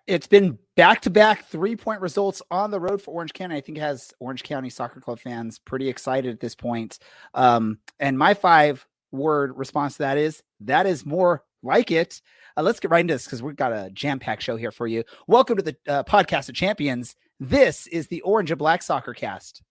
It's been back-to-back 3-point results on the road for Orange County. I think it has Orange County Soccer Club fans pretty excited at this point. And my 5-word response to that is more like it. Let's get right into this because we've got a jam-packed show here for you. Welcome to the Podcast of Champions. This is the Orange and Black Soccer Cast.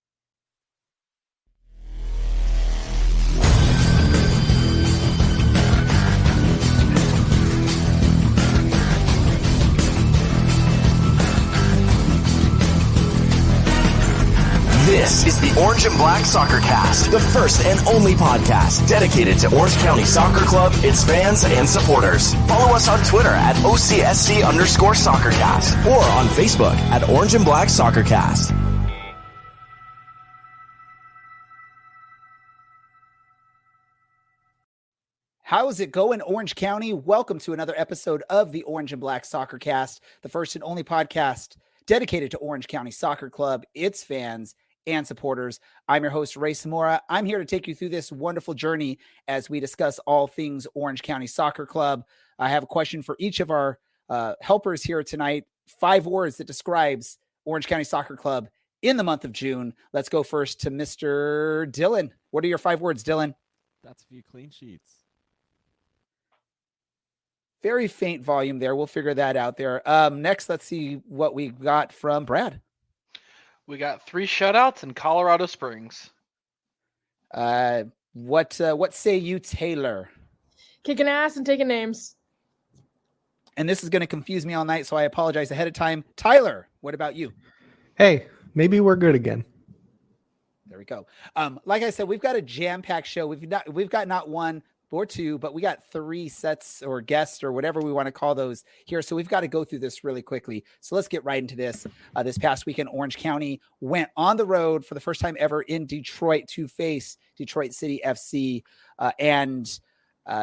This is the Orange and Black Soccer Cast, the first and only podcast dedicated to Orange County Soccer Club, its fans, and supporters. Follow us on Twitter at OCSC_SoccerCast or on Facebook at Orange and Black Soccer Cast. How's it going, Orange County? Welcome to another episode of the Orange and Black Soccer Cast, the first and only podcast dedicated to Orange County Soccer Club, its fans, and supporters. I'm your host, Ray Samora. I'm here to take you through this wonderful journey as we discuss all things Orange County Soccer Club. I have a question for each of our helpers here tonight. 5 words that describes Orange County Soccer Club in the month of June. Let's go first to Mr. Dylan. What are your 5 words, Dylan? That's a few clean sheets. Very faint volume there. We'll figure that out there. Next, let's see what we got from Brad. We got 3 shutouts in Colorado Springs. What say you, Taylor? Kicking ass and taking names. And this is going to confuse me all night, so I apologize ahead of time. Tyler, what about you? Hey, maybe we're good again. There we go. Like I said, we've got a jam-packed show. We've got not 1 or 2, but we got 3 sets or guests or whatever we want to call those here. So we've got to go through this really quickly. So let's get right into this. This past weekend, Orange County went on the road for the first time ever in Detroit to face Detroit City FC. And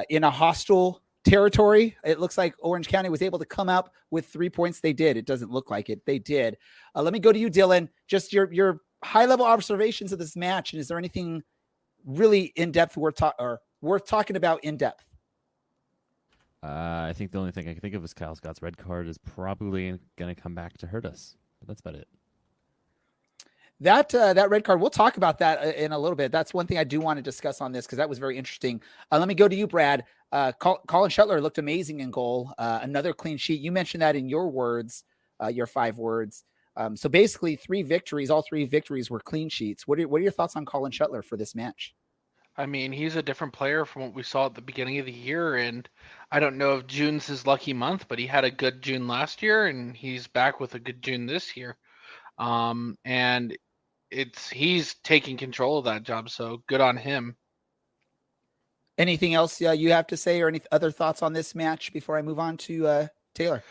in a hostile territory, it looks like Orange County was able to come up with 3 points. They did. It doesn't look like it. They did. Let me go to you, Dylan. Just your high-level observations of this match. And is there anything really in-depth worth talking about in depth? I think the only thing I can think of is Kyle Scott's red card is probably going to come back to hurt us. But that's about it. That red card, we'll talk about that in a little bit. That's one thing I do want to discuss on this because that was very interesting. Let me go to you, Brad. Colin Shutler looked amazing in goal. Another clean sheet. You mentioned that in your words, your 5 words. So basically 3 victories. All 3 victories were clean sheets. What are your thoughts on Colin Shutler for this match? I mean, he's a different player from what we saw at the beginning of the year, and I don't know if June's his lucky month, but he had a good June last year, and he's back with a good June this year. And he's taking control of that job, so good on him. Anything else you have to say or any other thoughts on this match before I move on to Taylor?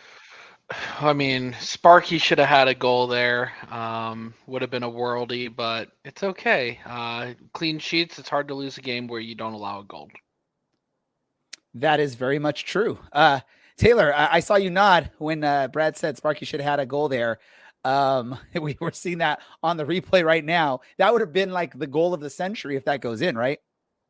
I mean, Sparky should have had a goal there. Would have been a worldie, but it's okay. Clean sheets, it's hard to lose a game where you don't allow a goal. That is very much true. Taylor, I saw you nod when Brad said Sparky should have had a goal there. We were seeing that on the replay right now. That would have been like the goal of the century if that goes in, right?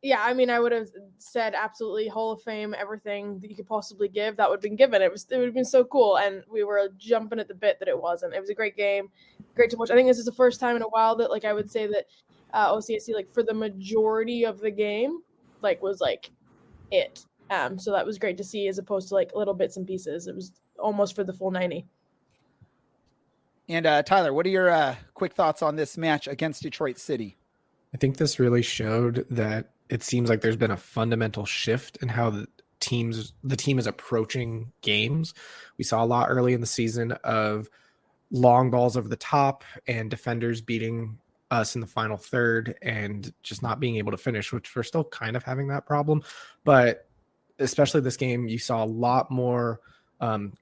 Yeah, I mean, I would have said absolutely Hall of Fame, everything that you could possibly give, that would have been given. It would have been so cool, and we were jumping at the bit that it wasn't. It was a great game, great to watch. I think this is the first time in a while that, like, I would say that OCSC, like, for the majority of the game, like, was, like, it. So that was great to see as opposed to, like, little bits and pieces. It was almost for the full 90. And Tyler, what are your quick thoughts on this match against Detroit City? I think this really showed that it seems like there's been a fundamental shift in how the team is approaching games. We saw a lot early in the season of long balls over the top and defenders beating us in the final third and just not being able to finish, which we're still kind of having that problem. But especially this game, you saw a lot more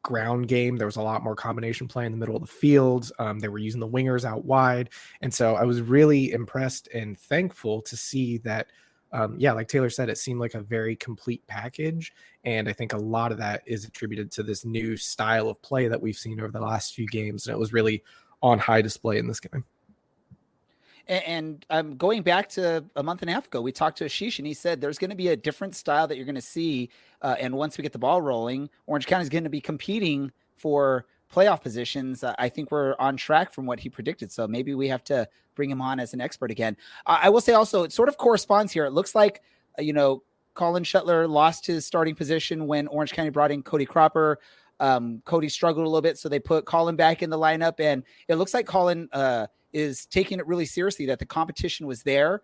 ground game. There was a lot more combination play in the middle of the field. They were using the wingers out wide. And so I was really impressed and thankful to see that, like Taylor said, it seemed like a very complete package. And I think a lot of that is attributed to this new style of play that we've seen over the last few games. And it was really on high display in this game. And going back to a month and a half ago, we talked to Ashish and he said there's going to be a different style that you're going to see. And once we get the ball rolling, Orange County is going to be competing for playoff positions, I think we're on track from what he predicted. So maybe we have to bring him on as an expert again. I will say also, it sort of corresponds here. It looks like, Colin Shutler lost his starting position when Orange County brought in Cody Cropper. Cody struggled a little bit, so they put Colin back in the lineup, and it looks like Colin is taking it really seriously, that the competition was there.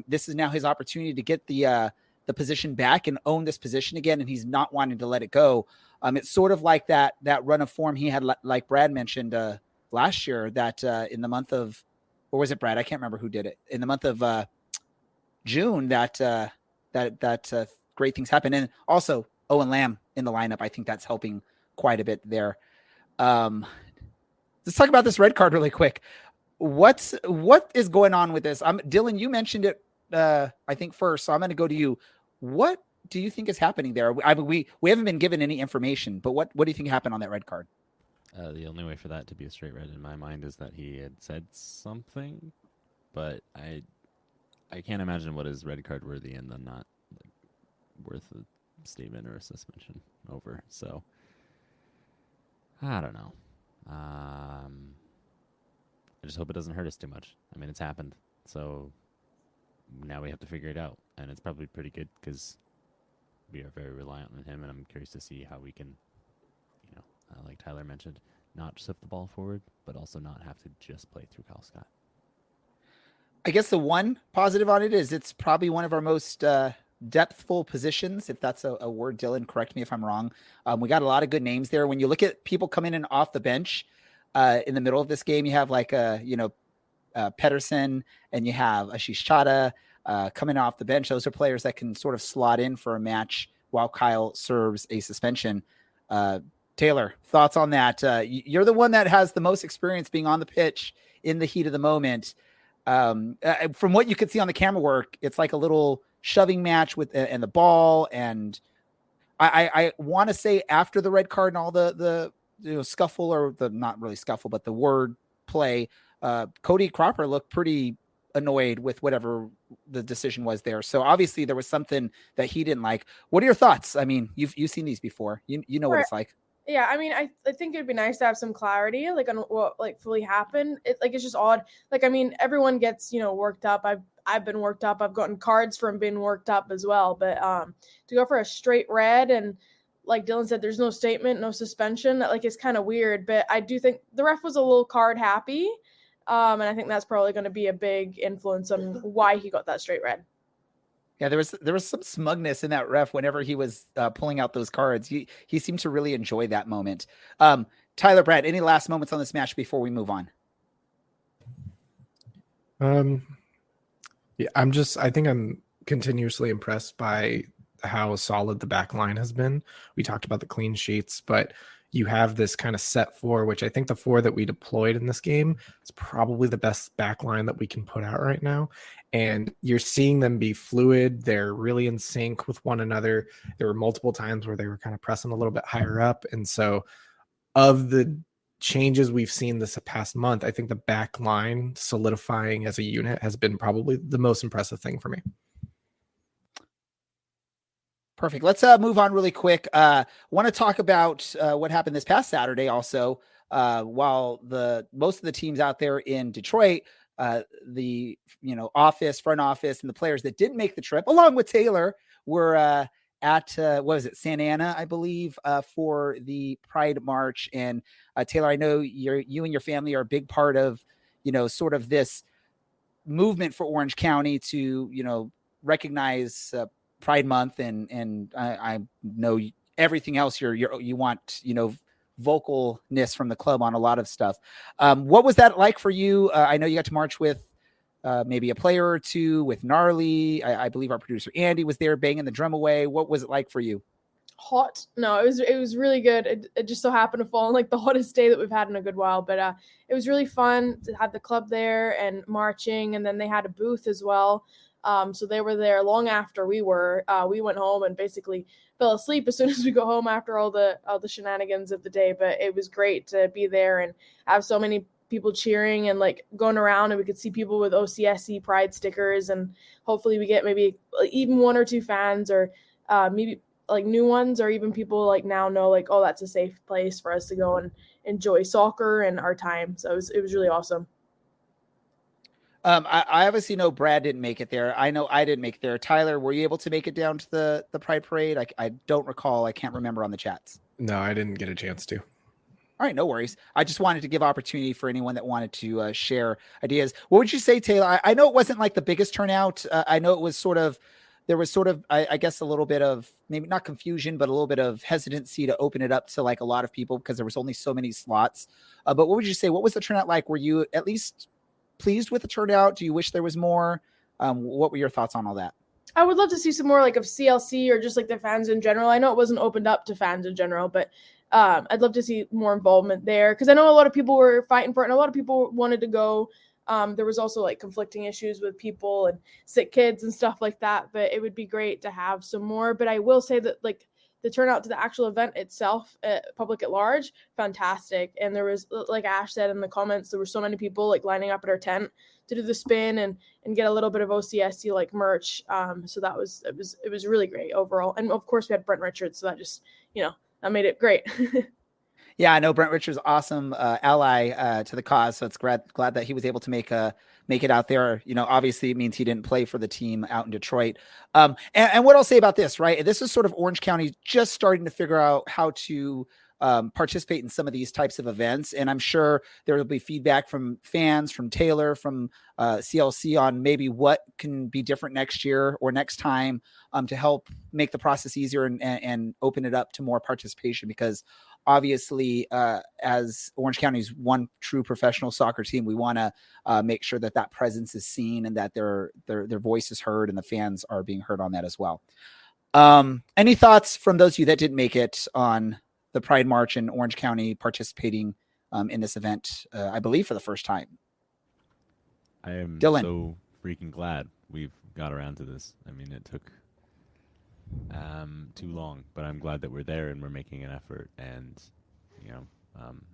This is now his opportunity to get the position back and own this position again, and he's not wanting to let it go. It's sort of like that run of form he had, like Brad mentioned last year, that in the month of, or was it Brad? I can't remember who did it. In the month of June, that great things happen. And also Owen Lamb in the lineup, I think that's helping quite a bit there. Let's talk about this red card really quick. What is going on with this? Dylan, you mentioned it, I think first, so I'm going to go to you. What do you think is happening there? We haven't been given any information, but what do you think happened on that red card? The only way for that to be a straight red in my mind is that he had said something, but I can't imagine what is red card worthy and then not worth a statement or a suspension over. So I don't know. I just hope it doesn't hurt us too much. I mean, it's happened, so now we have to figure it out, and it's probably pretty good because we are very reliant on him, and I'm curious to see how we can, like Tyler mentioned, not shift the ball forward, but also not have to just play through Kyle Scott. I guess the one positive on it is it's probably one of our most depthful positions, if that's a word. Dylan, correct me if I'm wrong. We got a lot of good names there. When you look at people coming in off the bench in the middle of this game, you have like Pedersen, and you have Ashish Chadha coming off the bench. Those are players that can sort of slot in for a match while Kyle serves a suspension. Taylor, thoughts on that? You're the one that has the most experience being on the pitch in the heat of the moment. From what you could see on the camera work, it's like a little shoving match with and the ball. And I want to say after the red card and all the scuffle, or the not really scuffle, but the word play, Cody Cropper looked pretty annoyed with whatever the decision was there. So obviously there was something that he didn't like. What are your thoughts? I mean, you've seen these before. You know what it's like. Yeah, I mean, I think it'd be nice to have some clarity, like, on what fully happened. It's just odd. I mean, everyone gets worked up. I've been worked up. I've gotten cards from being worked up as well. But to go for a straight red, and like Dylan said, there's no statement, no suspension. It's kind of weird. But I do think the ref was a little card happy, and I think that's probably going to be a big influence on why he got that straight red. Yeah, there was some smugness in that ref whenever he was pulling out those cards. He seemed to really enjoy that moment. Tyler, Brad, any last moments on this match before we move on? Yeah, I think I'm continuously impressed by how solid the back line has been. We talked about the clean sheets, but you have this kind of set four, which I think the four that we deployed in this game is probably the best back line that we can put out right now. And you're seeing them be fluid. They're really in sync with one another. There were multiple times where they were kind of pressing a little bit higher up. And so of the changes we've seen this past month, I think the back line solidifying as a unit has been probably the most impressive thing for me. Perfect. Let's move on really quick. Want to talk about what happened this past Saturday also. While most of the teams out there in Detroit, the front office, and the players that didn't make the trip, along with Taylor, were at Santa Ana, I believe, for the Pride March. And Taylor, I know you and your family are a big part of sort of this movement for Orange County to recognize Pride Month, and I know everything else you want vocalness from the club on a lot of stuff. What was that like for you? I know you got to march with maybe a player or two, with Gnarly. I believe our producer Andy was there banging the drum away. What was it like for you? Hot. No, it was really good. It just so happened to fall on the hottest day that we've had in a good while, but it was really fun to have the club there and marching, and then they had a booth as well. So they were there long after we were. We went home and basically fell asleep as soon as we go home after all the shenanigans of the day. But it was great to be there and have so many people cheering and going around, and we could see people with OCSC Pride stickers, and hopefully we get maybe even one or two fans, or maybe like new ones, or even people like now know like, oh, that's a safe place for us to go and enjoy soccer and our time. So it was really awesome. I obviously know Brad didn't make it there. I know I didn't make it there. Tyler, were you able to make it down to the Pride Parade? I don't recall. I can't remember on the chats. No, I didn't get a chance to. All right, no worries. I just wanted to give opportunity for anyone that wanted to share ideas. What would you say, Taylor? I know it wasn't like the biggest turnout. I know it was there was I guess a little bit of maybe not confusion, but a little bit of hesitancy to open it up to like a lot of people because there was only so many slots. But what would you say? What was the turnout like? Were you at least pleased with the turnout? Do you wish there was more? What were your thoughts on all that? I would love to see some more like of CLC or just like the fans in general. I know it wasn't opened up to fans in general, but I'd love to see more involvement there because I know a lot of people were fighting for it and a lot of people wanted to go. There was also like conflicting issues with people and sick kids and stuff like that, but it would be great to have some more. But I will say that like the turnout to the actual event itself, public at large, fantastic. And there was, like Ash said in the comments, there were so many people like lining up at our tent to do the spin and get a little bit of OCSC like merch. So it was really great overall. And of course we had Brent Richards, so that just, that made it great. Yeah, I know Brent Richards, awesome ally to the cause. So it's glad that he was able to make it out there. Obviously it means he didn't play for the team out in Detroit. And what I'll say about this, right? This is sort of Orange County just starting to figure out how to participate in some of these types of events. And I'm sure there will be feedback from fans, from Taylor, from CLC on maybe what can be different next year or next time to help make the process easier and open it up to more participation, because obviously, as Orange County's one true professional soccer team, we want to make sure that presence is seen and that their voice is heard and the fans are being heard on that as well. Any thoughts from those of you that didn't make it on the Pride March and Orange County participating in this event, I believe for the first time? I am Dylan. So freaking glad we've got around to this. I mean, it took too long, but I'm glad that we're there and we're making an effort. And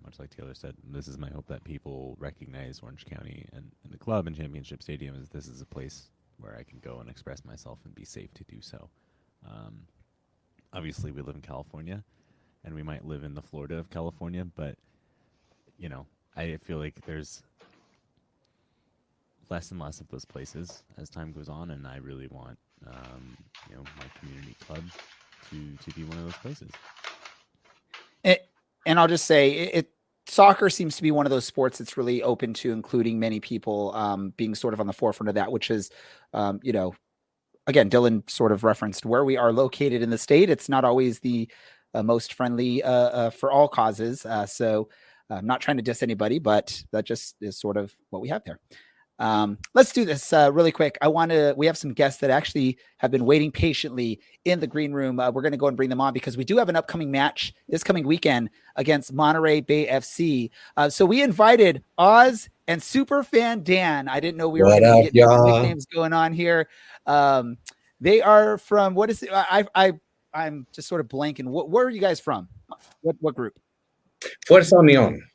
much like Taylor said, this is my hope that people recognize Orange County and the club and Championship Stadium as this is a place where I can go and express myself and be safe to do so. Obviously we live in California and we might live in the Florida of California, but I feel like there's less and less of those places as time goes on, and I really want my community club to be one of those places. And I'll just say soccer seems to be one of those sports that's really open to including many people, being sort of on the forefront of that, which is, again, Dylan sort of referenced where we are located in the state. It's not always the most friendly for all causes. So I'm not trying to diss anybody, but that just is sort of what we have there. Let's do this really quick. We have some guests that actually have been waiting patiently in the green room. We're going to go and bring them on because we do have an upcoming match this coming weekend against Monterey Bay FC. So we invited Oz and Superfan Dan. I didn't know we were going to get nicknames going on here. They are from, what is it? I'm just sort of blanking. Where are you guys from? What group? Fuerza Union.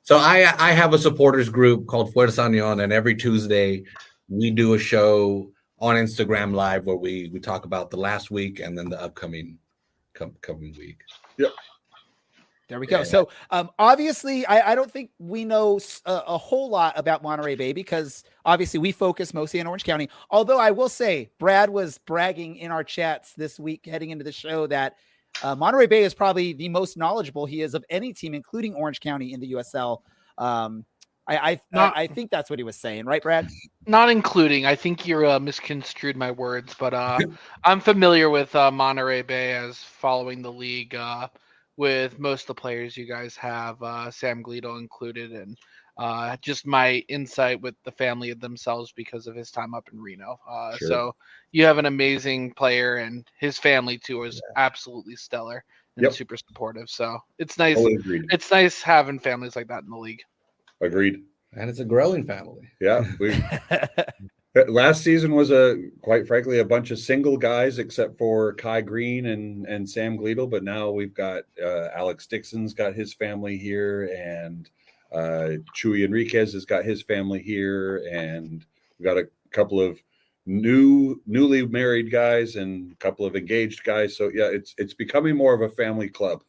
So I have a supporters group called Fuerza Union, and every Tuesday we do a show on Instagram Live where we talk about the last week and then the upcoming coming week. Yep. There we go. So obviously, I don't think we know a whole lot about Monterey Bay because obviously we focus mostly in Orange County. Although I will say Brad was bragging in our chats this week heading into the show that Monterey Bay is probably the most knowledgeable he is of any team, including Orange County in the USL. I think that's what he was saying, right, Brad? Not including. I think you're misconstrued my words, but I'm familiar with Monterey Bay as following the league with most of the players you guys have, Sam Gleadle included, and just my insight with the family themselves because of his time up in Reno. Sure. So you have an amazing player, and his family too is absolutely stellar and super supportive. So it's nice. Totally agreed. It's nice having families like that in the league. Agreed. And it's a growing family. Yeah. Last season was quite frankly a bunch of single guys except for Kai Green and Sam Gleadle, but now we've got Alex Dixon's got his family here, and Chuy Enriquez has got his family here, and we've got a couple of newly married guys and a couple of engaged guys. So yeah, it's becoming more of a family club.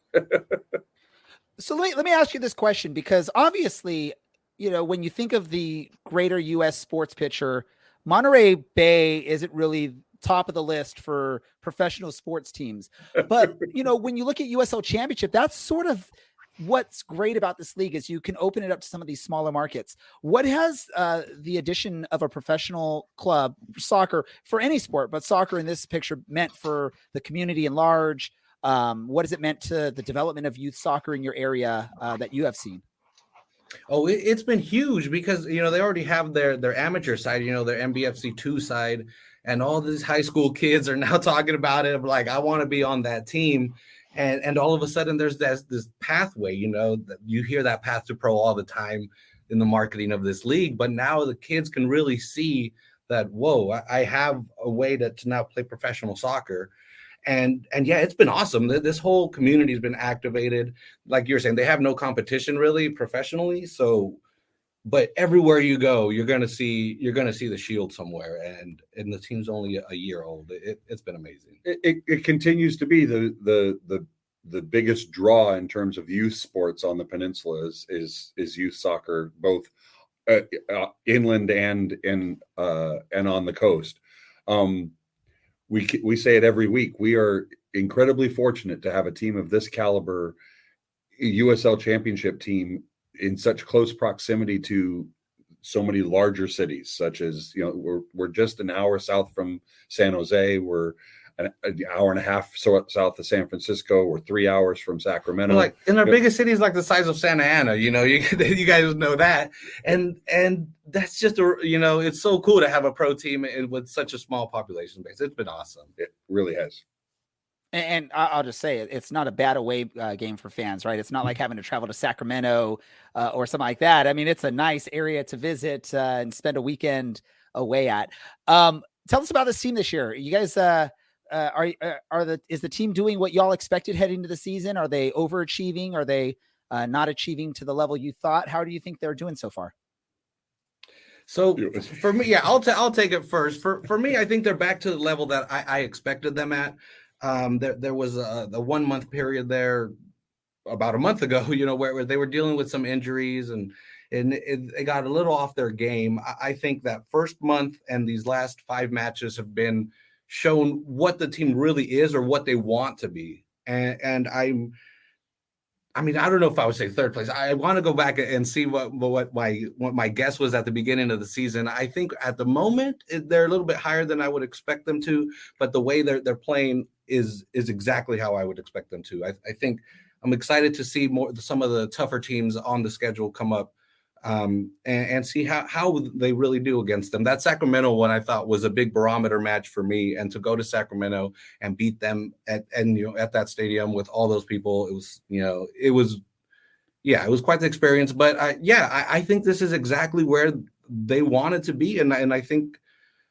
So let me ask you this question, because obviously, when you think of the greater U.S. sports picture, Monterey Bay isn't really top of the list for professional sports teams. But, when you look at USL Championship, that's sort of what's great about this league, is you can open it up to some of these smaller markets. What has the addition of a professional club for soccer, for any sport, but soccer in this picture, meant for the community in large? What has it meant to the development of youth soccer in your area that you have seen? Oh, it's been huge because, they already have their amateur side, their MBFC2 side, and all these high school kids are now talking about it. Like, I want to be on that team. And all of a sudden there's this pathway, you hear that path to pro all the time in the marketing of this league, but now the kids can really see that, whoa, I have a way to now play professional soccer. And yeah, it's been awesome. This whole community has been activated. Like you're saying, they have no competition really professionally. So, but everywhere you go, you're gonna see the shield somewhere, and the team's only a year old. It's been amazing. It continues to be the biggest draw in terms of youth sports on the peninsula is youth soccer, both inland and on the coast. We say it every week. We are incredibly fortunate to have a team of this caliber, USL Championship team, in such close proximity to so many larger cities, such as, we're just an hour south from San Jose. We're an hour and a half south of San Francisco. We're 3 hours from Sacramento. Like in our biggest cities, like the size of Santa Ana, you guys know that. And that's just, it's so cool to have a pro team with such a small population base. It's been awesome. It really has. And I'll just say it's not a bad away game for fans, right? It's not like having to travel to Sacramento or something like that. I mean, it's a nice area to visit and spend a weekend away at. Tell us about this team this year. You guys, is the team doing what y'all expected heading into the season? Are they overachieving? Are they not achieving to the level you thought? How do you think they're doing so far? So for me, yeah, I'll take it first. For me, I think they're back to the level that I expected them at. There was a 1 month period there about a month ago, where they were dealing with some injuries and it got a little off their game. I think that first month and these last 5 matches have been shown what the team really is or what they want to be. And I don't know if I would say third place. I want to go back and see what my guess was at the beginning of the season. I think at the moment they're a little bit higher than I would expect them to, but the way they're playing is exactly how I would expect them to. I think I'm excited to see some of the tougher teams on the schedule come up and see how they really do against them. That Sacramento one I thought was a big barometer match for me, and to go to Sacramento and beat them at that stadium with all those people, it was quite the experience. But I think this is exactly where they wanted to be, and I think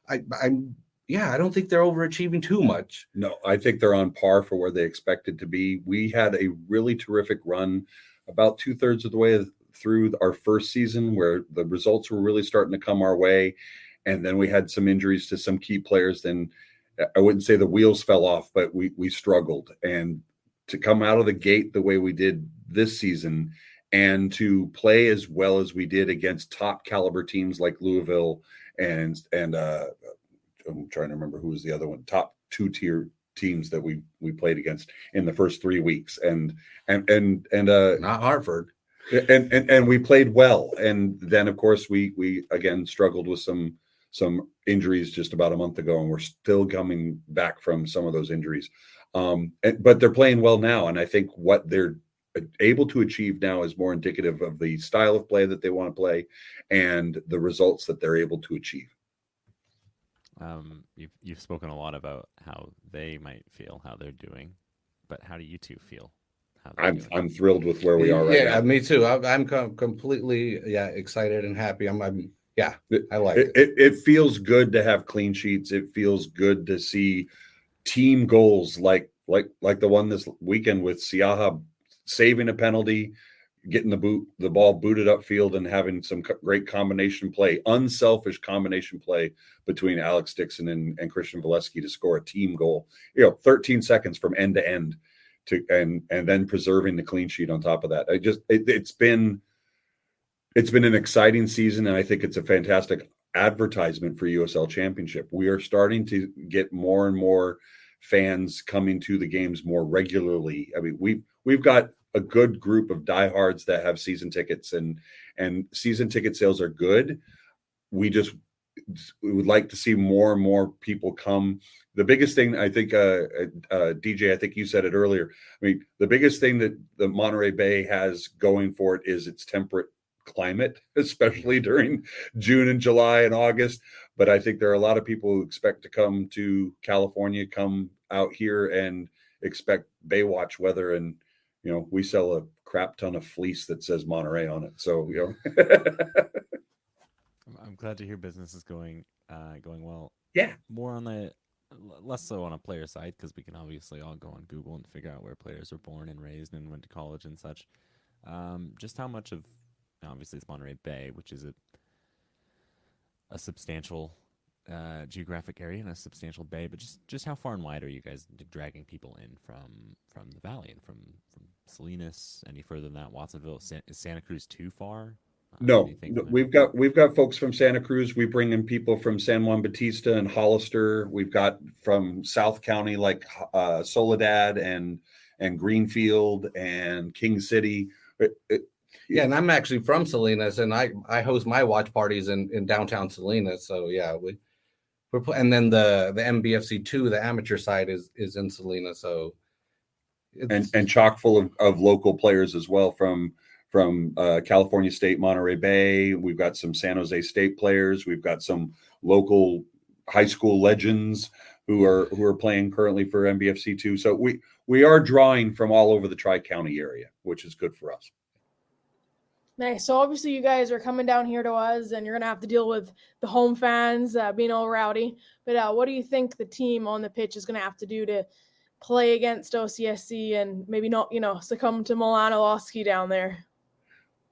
I don't think they're overachieving too much. No, I think they're on par for where they expected to be. We had a really terrific run about 2/3 of the way through our first season, where the results were really starting to come our way. And then we had some injuries to some key players. Then I wouldn't say the wheels fell off, but we struggled. And to come out of the gate the way we did this season and to play as well as we did against top caliber teams like Louisville and I'm trying to remember who was the other one, top 2-tier teams that we played against in the first 3 weeks, and not Hartford. And we played well, and then of course we again struggled with some injuries just about a month ago, and we're still coming back from some of those injuries. But they're playing well now, and I think what they're able to achieve now is more indicative of the style of play that they want to play and the results that they're able to achieve. You've spoken a lot about how they might feel, how they're doing, but how do you two feel? I'm thrilled with where we are right now. Yeah, me too. I'm completely excited and happy. I like it. It feels good to have clean sheets. It feels good to see team goals like the one this weekend with Siaha saving a penalty, getting the ball booted upfield and having some great combination play, unselfish combination play between Alex Dixon and Christian Valesky to score a team goal. 13 seconds from end to end, and then preserving the clean sheet on top of that. It's been an exciting season, and I think it's a fantastic advertisement for USL Championship. We are starting to get more and more fans coming to the games more regularly. I mean, we've got a good group of diehards that have season tickets, and season ticket sales are good. We would like to see more and more people come. The biggest thing, I think, DJ, I think you said it earlier. I mean, the biggest thing that the Monterey Bay has going for it is its temperate climate, especially during June and July and August. But I think there are a lot of people who expect to come to California, come out here and expect Baywatch weather. And, we sell a crap ton of fleece that says Monterey on it. So, I'm glad to hear business is going well. Yeah. More on the, less so on a player side, because we can obviously all go on Google and figure out where players were born and raised and went to college and such. Just how much of, obviously it's Monterey Bay, which is a substantial geographic area and a substantial bay, but just how far and wide are you guys dragging people in from the valley and from Salinas, any further than that? Watsonville, is Santa Cruz too far? No, we've got folks from Santa Cruz. We bring in people from San Juan Bautista and Hollister. We've got from South County like Soledad and Greenfield and King City. Yeah, and I'm actually from Salinas, and I host my watch parties in downtown Salinas. So yeah, and then the MBFC 2, the amateur side is in Salinas. So and chock full of local players as well from California State, Monterey Bay. We've got some San Jose State players. We've got some local high school legends who are playing currently for MBFC 2. So we are drawing from all over the Tri-County area, which is good for us. Nice. So obviously you guys are coming down here to us, and you're going to have to deal with the home fans being all rowdy. But what do you think the team on the pitch is going to have to do to play against OCSC and maybe not, succumb to Milanowski down there?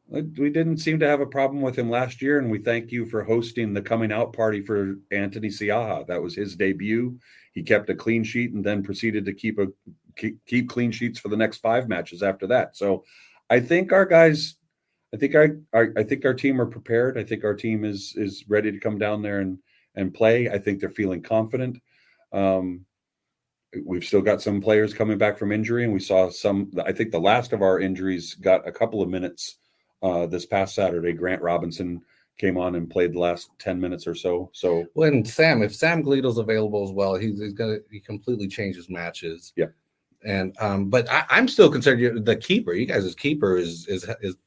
We didn't seem to have a problem with him last year, and we thank you for hosting the coming out party for Anthony Siaha. That was his debut. He kept a clean sheet and then proceeded to keep clean sheets for the next 5 matches after that. So I think our guys, I think our team are prepared. I think our team is ready to come down there and play. I think they're feeling confident. We've still got some players coming back from injury, and we saw some. I think the last of our injuries got a couple of minutes this past Saturday. Grant Robinson came on and played the last 10 minutes or so. So if Sam Gleedle's available as well, he completely changes matches. Yeah. And but I'm still concerned. The keeper, you guys' keeper is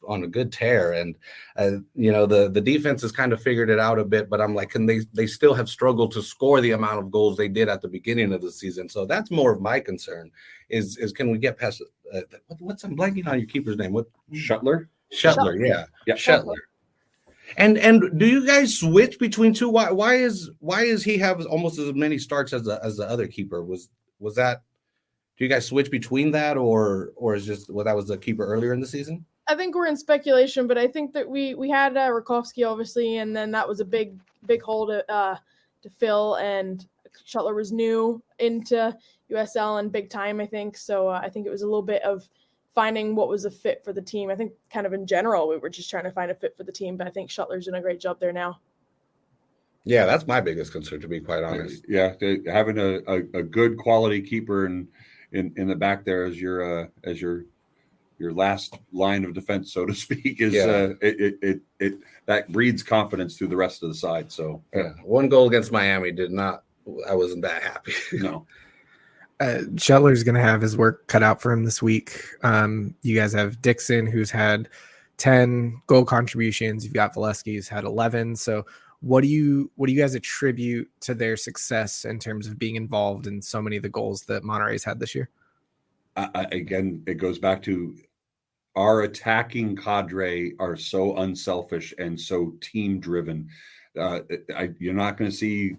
on a good tear, and the defense has kind of figured it out a bit. But I'm like, can they still have struggled to score the amount of goals they did at the beginning of the season? So that's more of my concern. Is can we get past what's I'm blanking on your keeper's name? What Shutler? Shutler, yeah, Shutler. And do you guys switch between two? Why is he have almost as many starts as the other keeper? Was that? Do you guys switch between that, or is just that was the keeper earlier in the season? I think we're in speculation, but I think that we had Rakowski obviously, and then that was a big hole to fill, and Shutler was new into USL and big time, I think. So I think it was a little bit of finding what was a fit for the team. I think kind of in general, we were just trying to find a fit for the team, but I think Shutler's doing a great job there now. Yeah, that's my biggest concern, to be quite honest. Yeah, having a good quality keeper in the back there as your last line of defense, so to speak, is it that breeds confidence through the rest of the side. So yeah, 1 goal against Miami I wasn't that happy. No. Shutler's going to have his work cut out for him this week. You guys have Dixon, who's had 10 goal contributions. You've got Valesky, who's had 11. So what do you guys attribute to their success in terms of being involved in so many of the goals that Monterey's had this year? Again, it goes back to our attacking cadre are so unselfish and so team driven. You're not going to see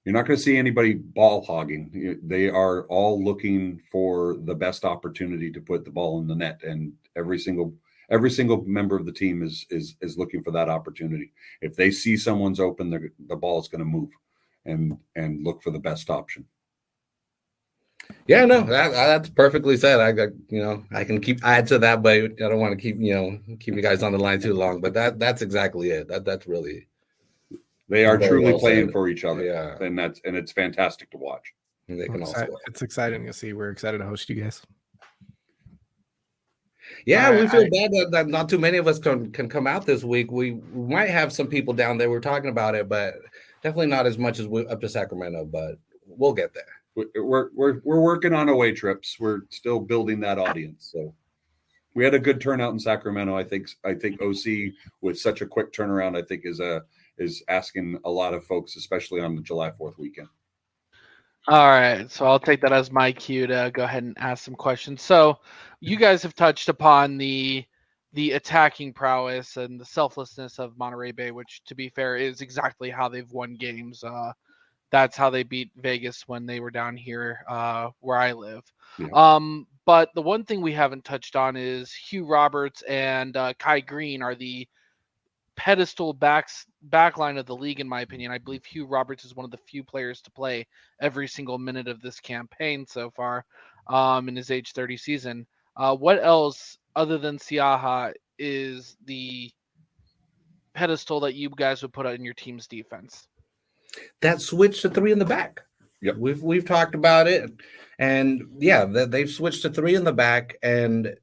anybody ball hogging. They are all looking for the best opportunity to put the ball in the net, and Every single member of the team is looking for that opportunity. If they see someone's open, the ball is going to move and look for the best option. Yeah, no, that's perfectly said. I can add to that, but I don't want to keep you guys on the line too long. But that's exactly it. That's really, they are truly well playing said. for each other. Yeah, and it's fantastic to watch. And they can It's exciting to see. We're excited to host you guys. Yeah, we feel bad that not too many of us can come out this week. We might have some people down there. We're talking about it, but definitely not as much as up to Sacramento. But we'll get there. We're working on away trips. We're still building that audience. So we had a good turnout in Sacramento. I think OC with such a quick turnaround, I think is asking a lot of folks, especially on the July 4th weekend. All right, so I'll take that as my cue to go ahead and ask some questions. So you guys have touched upon the attacking prowess and the selflessness of Monterey Bay, which, to be fair, is exactly how they've won games. That's how they beat Vegas when they were down here where I live. Yeah. But the one thing we haven't touched on is Hugh Roberts and Kai Green are the pedestal backline of the league, in my opinion. I believe Hugh Roberts is one of the few players to play every single minute of this campaign so far in his age 30 season. What else other than Siaha is the pedestal that you guys would put on your team's defense? That switch to 3 in the back. Yep. We've talked about it, and yeah, they've switched to 3 in the back, and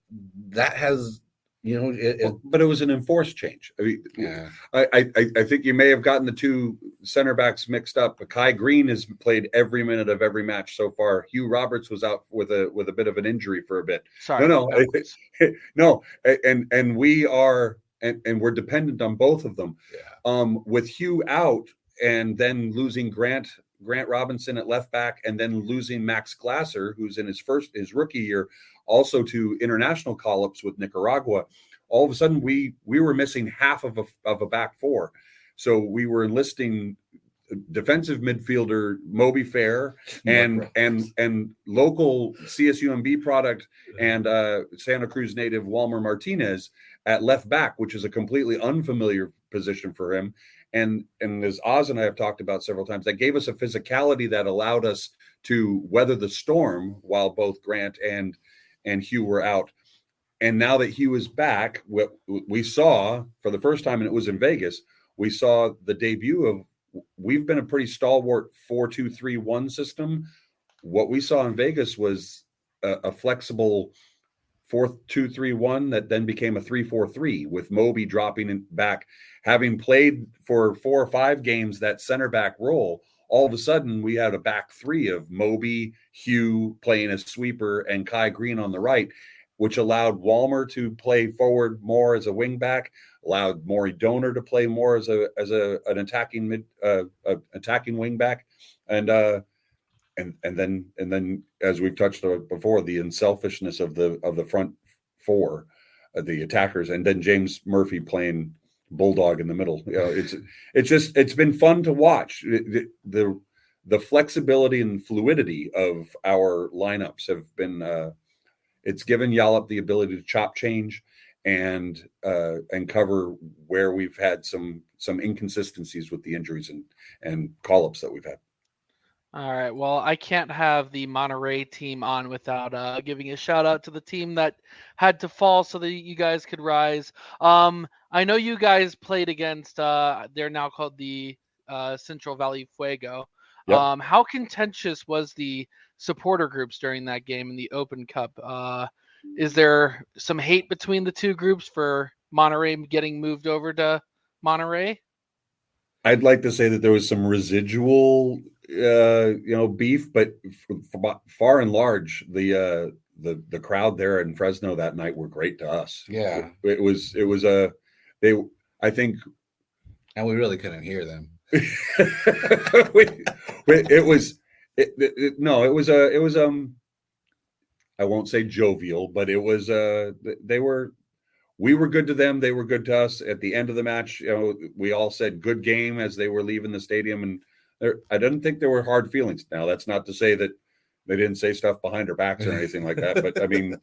that has, but it was an enforced change. I mean, yeah. I think you may have gotten the two center backs mixed up. But Kai Green has played every minute of every match so far. Hugh Roberts was out with a bit of an injury for a bit. Sorry, no, and we are and we're dependent on both of them. Yeah. With Hugh out. And then losing Grant Robinson at left back, and then losing Max Glasser, who's in his rookie year, also to international call-ups with Nicaragua. All of a sudden, we were missing half of a back four, so we were enlisting defensive midfielder Moby Fair and local CSUMB product and Santa Cruz native Walmer Martinez at left back, which is a completely unfamiliar position for him. And as Oz and I have talked about several times, that gave us a physicality that allowed us to weather the storm while both Grant and Hugh were out. And now that Hugh is back, what we saw for the first time, and it was in Vegas, we saw the debut of, we've been a pretty stalwart 4-2-3-1 system. What we saw in Vegas was a flexible 4-2-3-1 that then became a 3-4-3 with Moby dropping back. Having played for 4 or 5 games that center back role, all of a sudden we had a back three of Moby, Hugh playing as sweeper, and Kai Green on the right, which allowed Walmer to play forward more as a wing back, allowed Maury Donor to play more as an attacking attacking wing back, and then as we've touched on before, the unselfishness of the front four, the attackers, and then James Murphy playing bulldog in the middle. It's been fun to watch. The flexibility and fluidity of our lineups have been it's given Yallop the ability to chop change and cover where we've had some inconsistencies with the injuries and call-ups that we've had. All right. Well, I can't have the Monterey team on without giving a shout out to the team that had to fall so that you guys could rise. I know you guys played against, they're now called the Central Valley Fuego. Yep. How contentious was the supporter groups during that game in the Open Cup? Is there some hate between the two groups for Monterey getting moved over to Monterey? I'd like to say that there was some residual beef, but far and large, the crowd there in Fresno that night were great to us. Yeah, it was I think, and we really couldn't hear them. I won't say jovial, but it was we were good to them, they were good to us. At the end of the match, we all said good game as they were leaving the stadium, and I didn't think there were hard feelings. Now, that's not to say that They didn't say stuff behind our backs or anything like that. But I mean,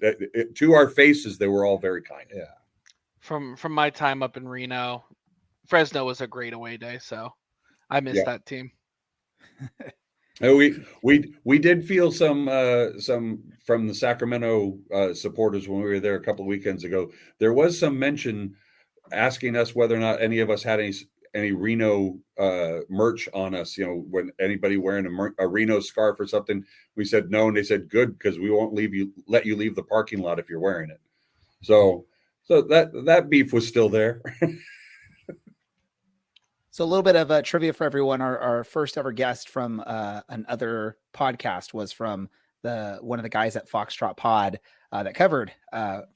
to our faces, they were all very kind. Yeah. From my time up in Reno, Fresno was a great away day, so I missed that team. We did feel some from the Sacramento supporters when we were there a couple of weekends ago. There was some mention asking us whether or not any of us had any Reno merch on us. You know, when anybody wearing a Reno scarf or something, we said no, and they said good, because we won't let you leave the parking lot if you're wearing it. So that beef was still there. So a little bit of trivia for everyone. Our first ever guest from another podcast was from one of the guys at Foxtrot Pod that covered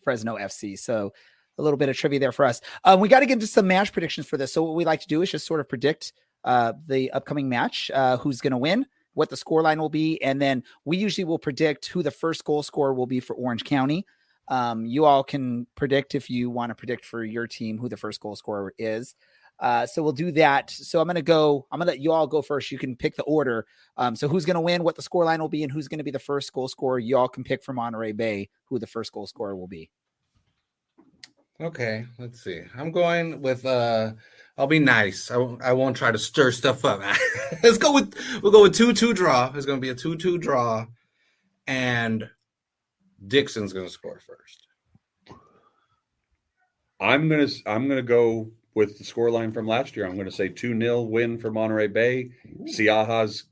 Fresno FC. So a little bit of trivia there for us. We got to get into some match predictions for this. So what we like to do is just sort of predict the upcoming match, who's going to win, what the scoreline will be, and then we usually will predict who the first goal scorer will be for Orange County. You all can predict, if you want to predict for your team, who the first goal scorer is. So we'll do that. So I'm going to let you all go first. You can pick the order. So who's going to win, what the scoreline will be, and who's going to be the first goal scorer. You all can pick for Monterey Bay who the first goal scorer will be. Okay, let's see. I'm going with I'll be nice. I won't try to stir stuff up. We'll go with 2-2 draw. It's going to be a 2-2 draw, and Dixon's going to score first. I'm gonna go with the scoreline from last year. I'm going to say 2-0 win for Monterey Bay. Siaha's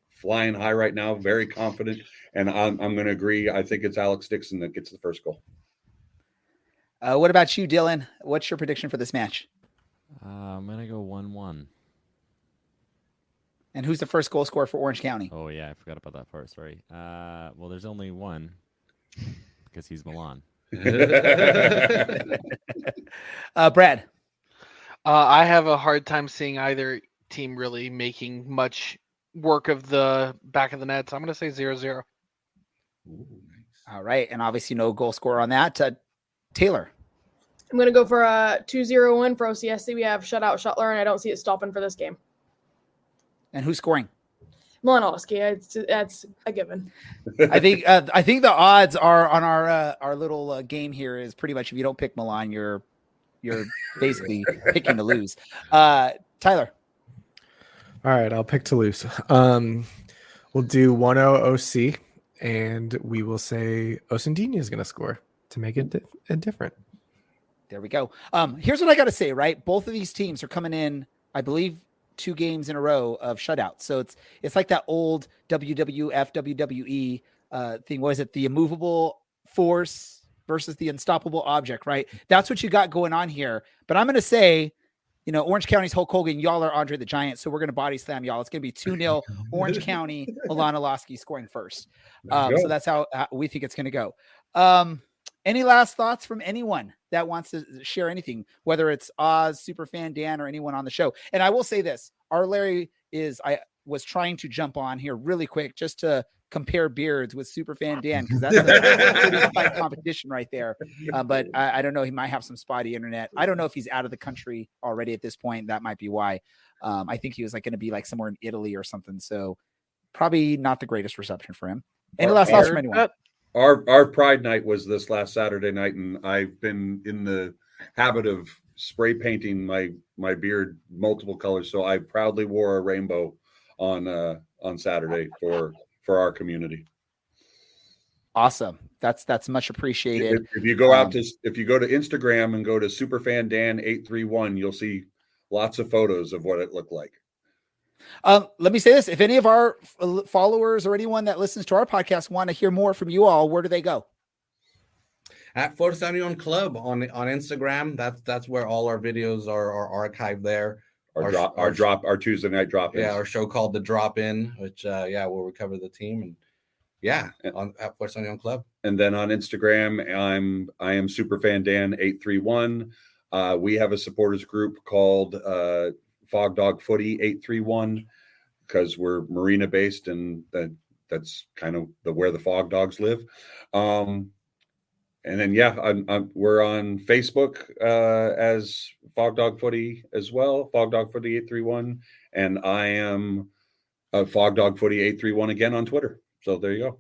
flying high right now, very confident, and I'm going to agree. I think it's Alex Dixon that gets the first goal. What about you, Dylan? What's your prediction for this match? I'm going to go 1-1. And who's the first goal scorer for Orange County? Oh, yeah, I forgot about that part. Sorry. Well, there's only one, because he's Milan. Brad? I have a hard time seeing either team really making much work of the back of the net. So I'm going to say 0-0. All right. And obviously no goal scorer on that. Taylor? I'm going to go for a 2-0 win for OCSC. We have Shutout Shutler, and I don't see it stopping for this game. And who's scoring? Milanowski. That's a given. I think the odds are on our little game here is pretty much, if you don't pick Milan, you're basically picking to lose. Tyler? All right, I'll pick Toulouse. We'll do 1-0 OC, and we will say Osendini is going to score to make it different. There we go. Here's what I got to say, right? Both of these teams are coming in, I believe, 2 games in a row of shutouts. So it's like that old WWF, WWE thing. What is it? The immovable force versus the unstoppable object, right? That's what you got going on here. But I'm going to say, Orange County's Hulk Hogan, y'all are Andre the Giant. So we're going to body slam y'all. It's going to be 2-0 Orange County, Milanowski scoring first. So that's how we think it's going to go. Any last thoughts from anyone that wants to share anything, whether it's Oz, Superfan Dan, or anyone on the show? And I will say this, our Larry I was trying to jump on here really quick just to compare beards with Superfan Dan, because that's a pretty fight competition right there. But I don't know. He might have some spotty internet. I don't know if he's out of the country already at this point. That might be why. I think he was going to be somewhere in Italy or something. So probably not the greatest reception for him. Any last thoughts from anyone? Our Pride night was this last Saturday night, and I've been in the habit of spray painting my beard multiple colors. So I proudly wore a rainbow on Saturday for our community. Awesome. That's much appreciated. If you go if you go to Instagram and go to Superfan Dan 831, you'll see lots of photos of what it looked like. Let me say this. If any of our followers or anyone that listens to our podcast want to hear more from you all, where do they go? At Fuerza Union Club on Instagram. That's where all our videos are archived there. Our Tuesday night drop-ins. Yeah, our show called The Drop-In, which where we cover the team, and at Fuerza Union Club. And then on Instagram, I am Superfan Dan 831. We have a supporters group called Fog Dog Footy 831, because we're Marina based, and that's kind of where the Fog Dogs live. And then we're on Facebook as Fog Dog Footy as well, Fog Dog Footy 831, and I am Fog Dog Footy 831 again on Twitter. So there you go.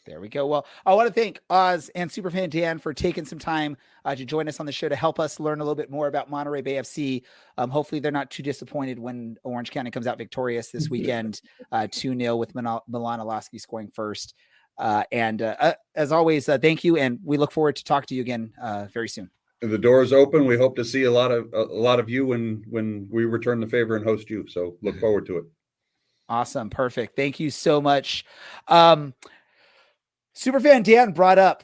There we go. Well, I want to thank Oz and Superfan Dan for taking some time to join us on the show to help us learn a little bit more about Monterey Bay FC. Hopefully they're not too disappointed when Orange County comes out victorious this weekend, 2-0 with Milan Alaski scoring first. As always, thank you. And we look forward to talk to you again very soon. The door is open. We hope to see a lot of you when we return the favor and host you. So look forward to it. Awesome. Perfect. Thank you so much. Superfan Dan brought up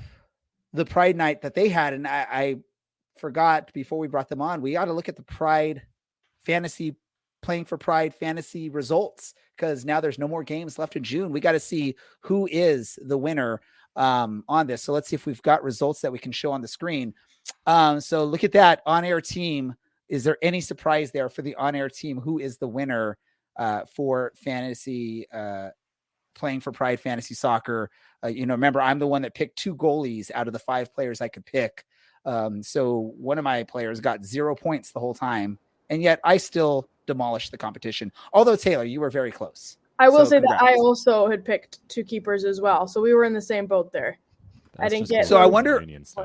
the Pride night that they had, and I forgot before we brought them on, we ought to look at the Pride fantasy, playing for Pride fantasy results, because now there's no more games left in June. We got to see who is the winner on this. So let's see if we've got results that we can show on the screen. So look at that on-air team. Is there any surprise there for the on-air team? Who is the winner for fantasy playing for Pride Fantasy Soccer? Remember, I'm the one that picked 2 goalies out of the 5 players I could pick. So one of my players got 0 points the whole time, and yet I still demolished the competition. Although, Taylor, you were very close. I will say congrats. that I also had picked 2 keepers as well. So we were in the same boat there. I didn't get. So I wonder. Points.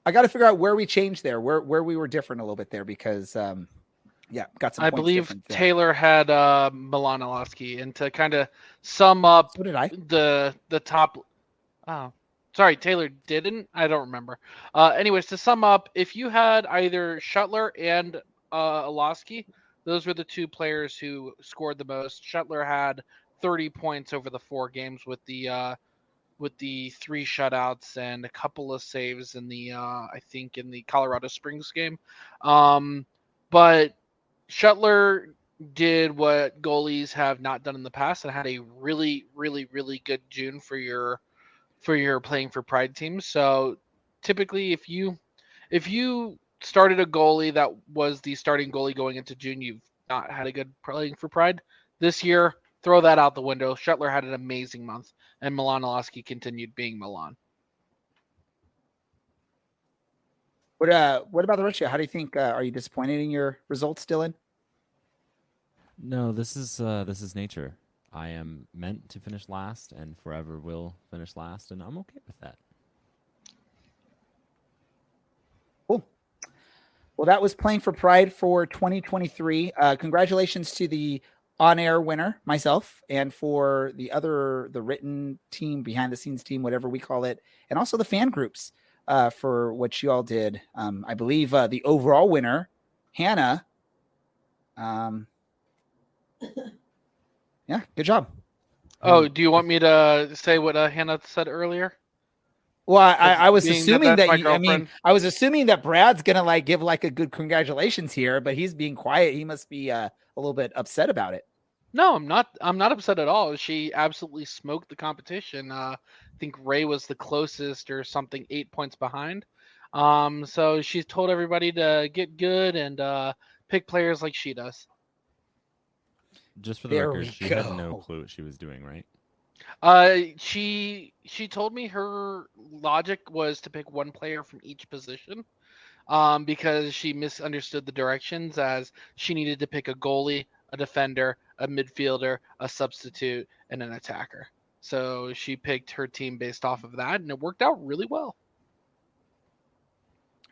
I got to figure out where we changed there, where we were different a little bit there, because got some. I points believe different there. Taylor had Milan Alaski, and to kind of sum up So did I. the top. Oh, sorry, Taylor didn't. I don't remember. Anyways, to sum up, if you had either Shutler and Alaski, those were the 2 players who scored the most. Shutler had 30 points over the 4 games with the 3 shutouts and a couple of saves in the I think in the Colorado Springs game. But Shutler did what goalies have not done in the past and had a really, really, really good June for your playing for Pride teams. So typically if you started a goalie that was the starting goalie going into June, you've not had a good playing for Pride. This year, throw that out the window. Shutler had an amazing month, and Milan Alaski continued being Milan. What about the rest of you? How do you think? Are you disappointed in your results, Dylan? No, this is nature. I am meant to finish last and forever will finish last, and I'm okay with that. Cool. Well, that was Playing for Pride for 2023. Congratulations to the on-air winner, myself, and for the written team, behind-the-scenes team, whatever we call it, and also the fan groups for what you all did. I believe the overall winner, Hannah. Yeah, good job. Oh, do you want me to say what Hannah said earlier? Well, I was assuming I was assuming that Brad's gonna give a good congratulations here, but he's being quiet. He must be a little bit upset about it. No, I'm not upset at all. She absolutely smoked the competition. I think Ray was the closest or something, 8 points behind. So she's told everybody to get good and pick players like she does. Just for the record, she had no clue what she was doing, right? She told me her logic was to pick 1 player from each position, because she misunderstood the directions, as she needed to pick a goalie, a defender, a midfielder, a substitute, and an attacker. So she picked her team based off of that, and it worked out really well.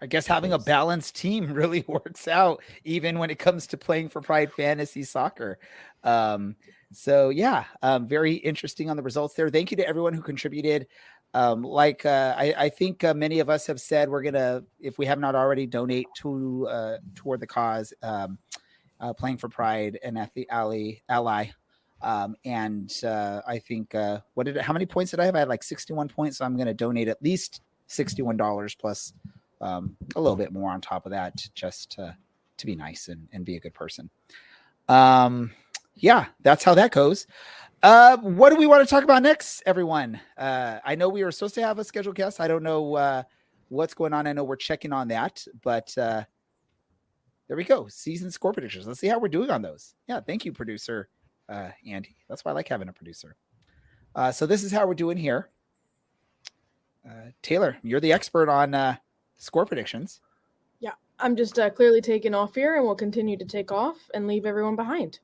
I guess having a balanced team really works out, even when it comes to playing for Pride Fantasy Soccer. Very interesting on the results there. Thank you to everyone who contributed. I think many of us have said we're gonna, if we have not already, donate to toward the cause, playing for Pride and at the ally. I think how many points did I have? I had 61 points, so I'm going to donate at least $61 plus a little bit more on top of that, just to be nice and be a good person. That's how that goes. What do we want to talk about next, everyone? I know we were supposed to have a scheduled guest. I don't know what's going on. I know we're checking on that, but there we go. Season score predictions. Let's see how we're doing on those. Yeah, thank you, producer Andy. That's why I like having a producer. So this is how we're doing here. Taylor, you're the expert on score predictions. Yeah, I'm just clearly taking off here, and we'll continue to take off and leave everyone behind.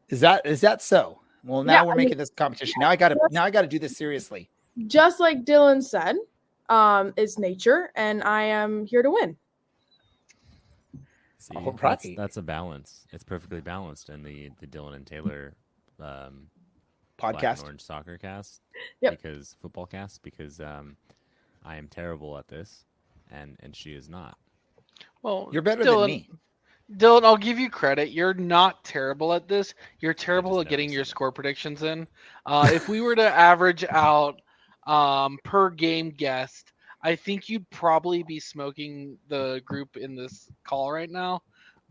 Is that so? Well, now we're making this competition. Now I got to do this seriously. Just like Dylan said, it's nature, and I am here to win. See, right. that's a balance. It's perfectly balanced in the Dylan and Taylor podcast, Black and Orange Soccer Cast, Yep. because football cast, because I am terrible at this, and she is not. Well, You're better Dylan, than me. Dylan, I'll give you credit. You're not terrible at this. You're terrible at never getting said your that. score predictions in. If we were to average out per game guest, I think you'd probably be smoking the group in this call right now.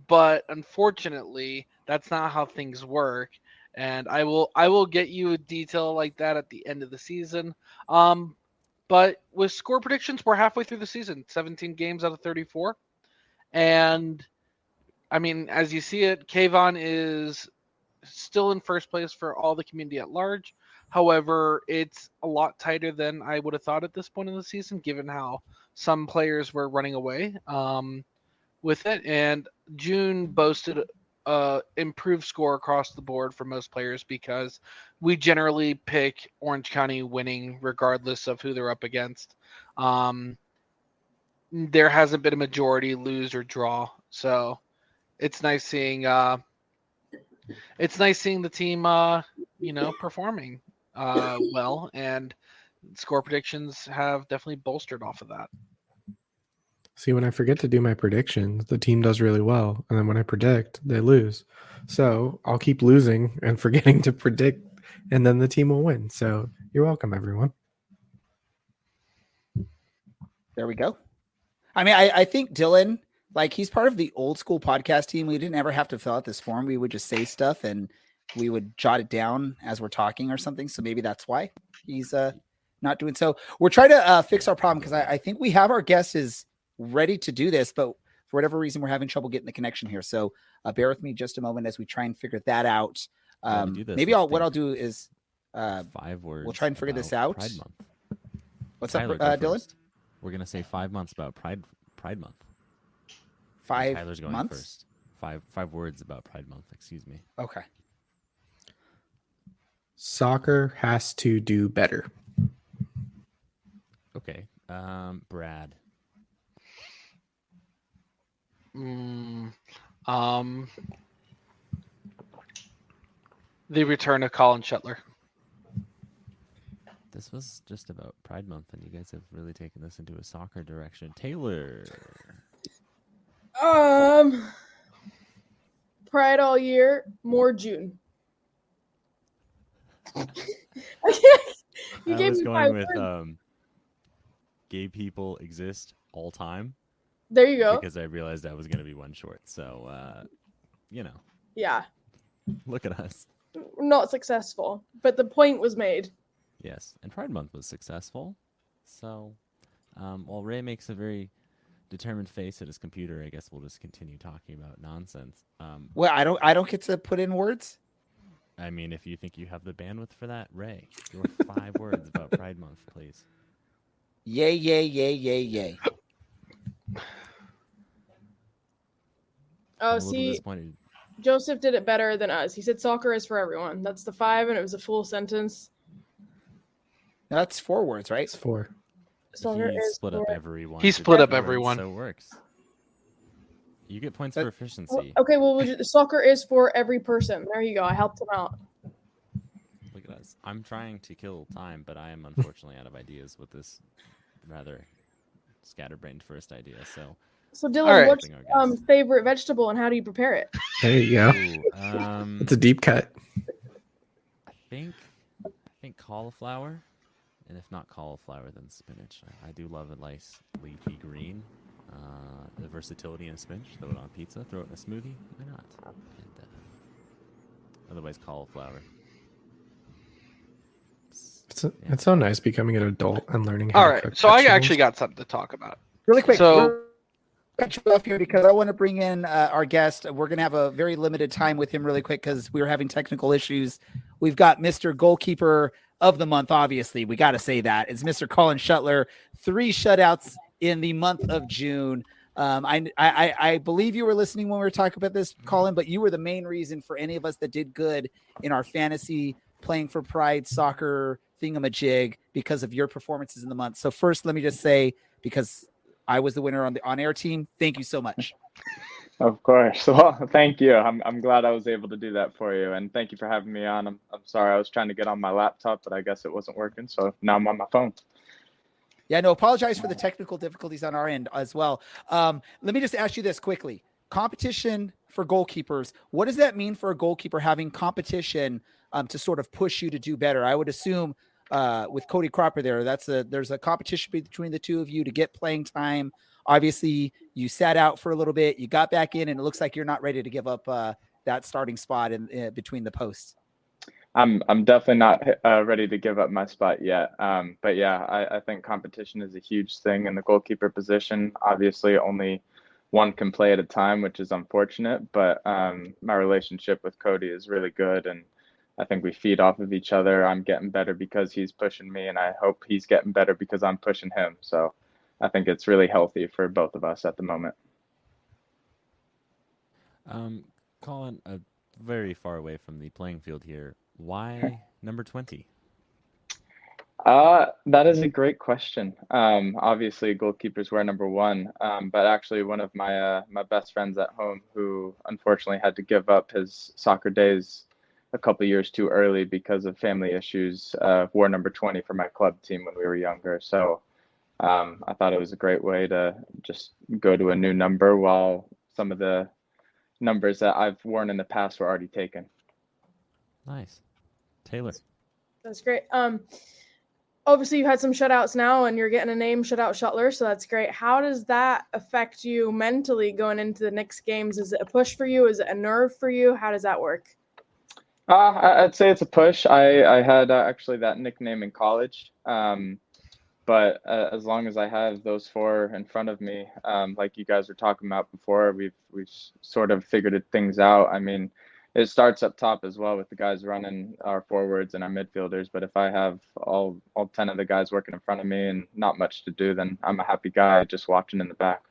But unfortunately, that's not how things work. And I will get you a detail like that at the end of the season. But with score predictions, we're halfway through the season, 17 games out of 34. And I mean, as you see it, Kayvon is still in first place for all the community at large. However, it's a lot tighter than I would have thought at this point in the season, given how some players were running away with it. And June boasted improved score across the board for most players because we generally pick Orange County winning regardless of who they're up against. There hasn't been a majority lose or draw, so it's nice seeing the team performing well, and score predictions have definitely bolstered off of that. See, when I forget to do my predictions, the team does really well. And then when I predict, they lose. So I'll keep losing and forgetting to predict, and then the team will win. So you're welcome, everyone. There we go. I mean, I think Dylan, like, he's part of the old school podcast team. We didn't ever have to fill out this form. We would just say stuff and we would jot it down as we're talking or something. So maybe that's why he's not doing so. We're trying to fix our problem because I think we have our guest is ready to do this, but for whatever reason, we're having trouble getting the connection here. So bear with me just a moment as we try and figure that out. Maybe what I'll do is 5 words. We'll try and figure this out. Pride Month. What's Tyler, up, go Dylan? first. We're gonna say 5 months about Pride Month. 5 Tyler's going months? first. Five words about Pride Month. Excuse me. Okay. Soccer has to do better. Okay. Brad. The return of Colin Shutler. This was just about Pride Month, and you guys have really taken this into a soccer direction. Taylor. Pride all year, more June. You I gave was me going 5 with words. gay people exist all time. There you go. Because I realized I was going to be one short. So, Yeah, look at us. not successful, but the point was made. Yes, and Pride Month was successful. So, while Ray makes a very determined face at his computer, I guess we'll just continue talking about nonsense. Well, I don't get to put in words. I mean, if you think you have the bandwidth for that, Ray, your 5 words about Pride Month, please. Yay, yay, yay, yay, yay. Oh, I'm a little see, disappointed. Joseph did it better than us. He said soccer is for everyone. That's the 5, and it was a full sentence. That's 4 words, right? It's 4. Soccer He is split up for... everyone. He to split up different words, everyone. So it works. You get points That- for efficiency. Okay, well, soccer is for every person. There you go. I helped him out. Look at us. I'm trying to kill time, but I am unfortunately out of ideas with this rather scatterbrained first idea. So, So, Dylan, All right. what's Our guest. favorite vegetable and how do you prepare it? There you go. Ooh, It's a deep cut. I think cauliflower, and if not cauliflower, then spinach. I do love a nice leafy green. The versatility in spinach. Throw it on pizza. Throw it in a smoothie. Why not? And, otherwise, cauliflower. It's so nice becoming an adult and learning how All to right, cook so I vegetables. actually got something to talk about. Really quick. So- Cut you off here because I want to bring in our guest. We're going to have a very limited time with him really quick because we were having technical issues. We've got Mr. Goalkeeper of the Month, obviously. We got to say that. It's Mr. Colin Shutler. 3 shutouts in the month of June. I believe you were listening when we were talking about this, Colin, but you were the main reason for any of us that did good in our fantasy playing for Pride soccer thingamajig because of your performances in the month. So first, let me just say, because I was the winner on the on-air team, thank you so much. Of course. Well, thank you. I'm glad I was able to do that for you, and thank you for having me on. I'm sorry I was trying to get on my laptop, but I guess it wasn't working, so now I'm on my phone. Yeah, no, apologize for the technical difficulties on our end as well. Let me just ask you this quickly. Competition for goalkeepers. What does that mean for a goalkeeper having competition to sort of push you to do better? I would assume with Cody Cropper there, there's a competition between the two of you to get playing time. Obviously, you sat out for a little bit, you got back in, and it looks like you're not ready to give up that starting spot in between the posts. I'm definitely not ready to give up my spot yet. But yeah, I think competition is a huge thing in the goalkeeper position. Obviously, only one can play at a time, which is unfortunate. But my relationship with Cody is really good, and I think we feed off of each other. I'm getting better because he's pushing me, and I hope he's getting better because I'm pushing him. So I think it's really healthy for both of us at the moment. Colin, very far away from the playing field here. Why number 20? That is a great question. Obviously, goalkeepers wear number 1, but actually one of my my best friends at home, who unfortunately had to give up his soccer days a couple years too early because of family issues, wore number 20 for my club team when we were younger. So I thought it was a great way to just go to a new number while some of the numbers that I've worn in the past were already taken. Nice. Taylor. That's great. Obviously you had some shutouts now and you're getting a name, Shutout Shutler, so that's great. How does that affect you mentally going into the next games? Is it a push for you? Is it a nerve for you? How does that work? I'd say it's a push. I had actually that nickname in college. But as long as I have those 4 in front of me, like you guys were talking about before, we've sort of figured things out. I mean, it starts up top as well with the guys running our forwards and our midfielders. But if I have all 10 of the guys working in front of me and not much to do, then I'm a happy guy just watching in the back.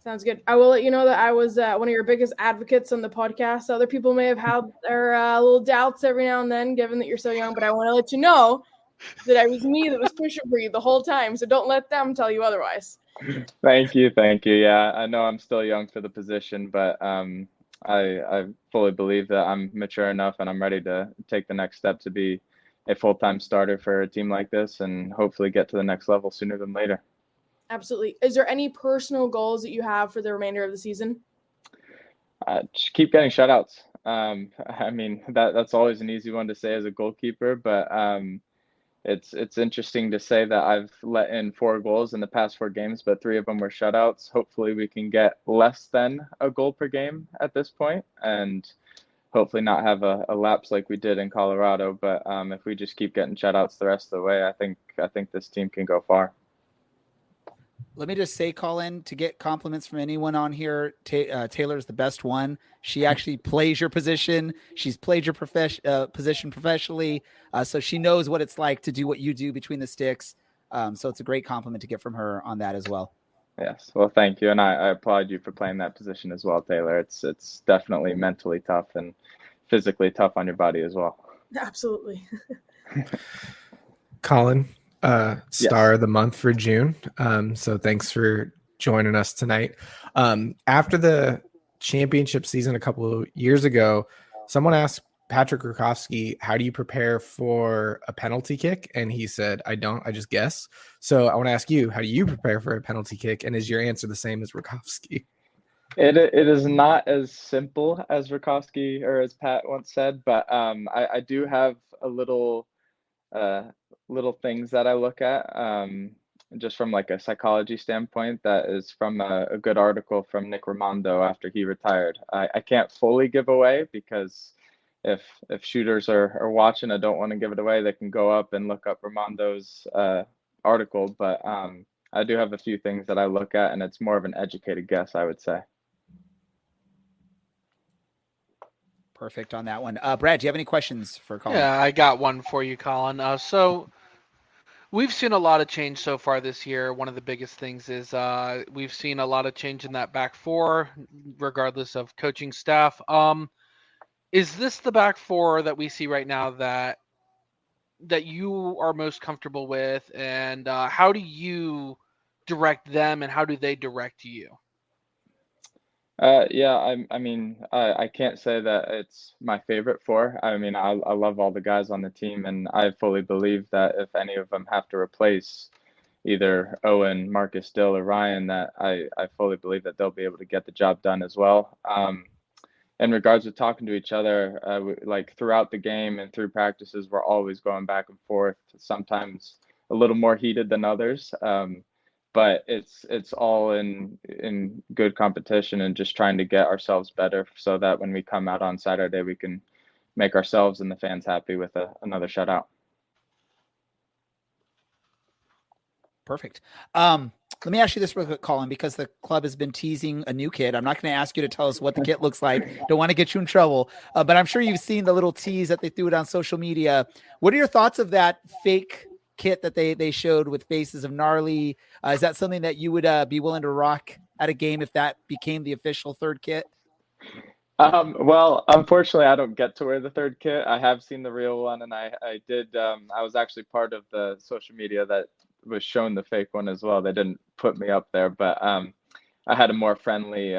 Sounds good. I will let you know that I was one of your biggest advocates on the podcast. Other people may have had their little doubts every now and then, given that you're so young. But I want to let you know that I was me that was pushing for you the whole time. So don't let them tell you otherwise. Thank you. Yeah, I know I'm still young for the position, but I fully believe that I'm mature enough and I'm ready to take the next step to be a full-time starter for a team like this and hopefully get to the next level sooner than later. Absolutely. Is there any personal goals that you have for the remainder of the season? Just keep getting shutouts. I mean, that's always an easy one to say as a goalkeeper, but it's interesting to say that I've let in 4 goals in the past 4 games, but 3 of them were shutouts. Hopefully we can get less than a goal per game at this point and hopefully not have a lapse like we did in Colorado. But if we just keep getting shutouts the rest of the way, I think this team can go far. Let me just say, Colin, to get compliments from anyone on here, Taylor's the best one. She actually plays your position. She's played your position professionally. So she knows what it's like to do what you do between the sticks. So it's a great compliment to get from her on that as well. Yes. Well, thank you. And I applaud you for playing that position as well, Taylor. It's definitely mentally tough and physically tough on your body as well. Absolutely. Colin, star Yes. of the month for June. So thanks for joining us tonight. After the championship season a couple of years ago, someone asked Patrick Rakowski, how do you prepare for a penalty kick? And he said, I don't, I just guess. So I want to ask you, how do you prepare for a penalty kick? And is your answer the same as Rakowski? It is not as simple as Rakowski or as Pat once said, but I do have a little things that I look at just from like a psychology standpoint. That is from a good article from Nick Raimondo after he retired. I can't fully give away because if shooters are watching, I don't want to give it away. They can go up and look up Raimondo's article, but I do have a few things that I look at, and it's more of an educated guess, I would say. Perfect on that one. Brad, do you have any questions for Colin? Yeah, I got one for you, Colin. So We've seen a lot of change so far this year. One of the biggest things is we've seen a lot of change in that back four, regardless of coaching staff. Is this the back four that we see right now that you are most comfortable with, and how do you direct them, and how do they direct you? Yeah, I mean, I can't say that it's my favorite four. I mean, I love all the guys on the team, and I fully believe that if any of them have to replace either Owen, Marcus Dill, or Ryan, that I fully believe that they'll be able to get the job done as well. In regards to talking to each other, like throughout the game and through practices, we're always going back and forth, sometimes a little more heated than others. But it's all in good competition and just trying to get ourselves better so that when we come out on Saturday, we can make ourselves and the fans happy with another shutout. Perfect. Let me ask you this real quick, Colin, because the club has been teasing a new kid. I'm not going to ask you to tell us what the kit looks like. Don't want to get you in trouble. But I'm sure you've seen the little tease that they threw it on social media. What are your thoughts of that fake kit that they showed with faces of Gnarly? Is that something that you would be willing to rock at a game if that became the official third kit? Well, unfortunately, I don't get to wear the third kit. I have seen the real one, and I did. I was actually part of the social media that was shown the fake one as well. They didn't put me up there, but I had a more friendly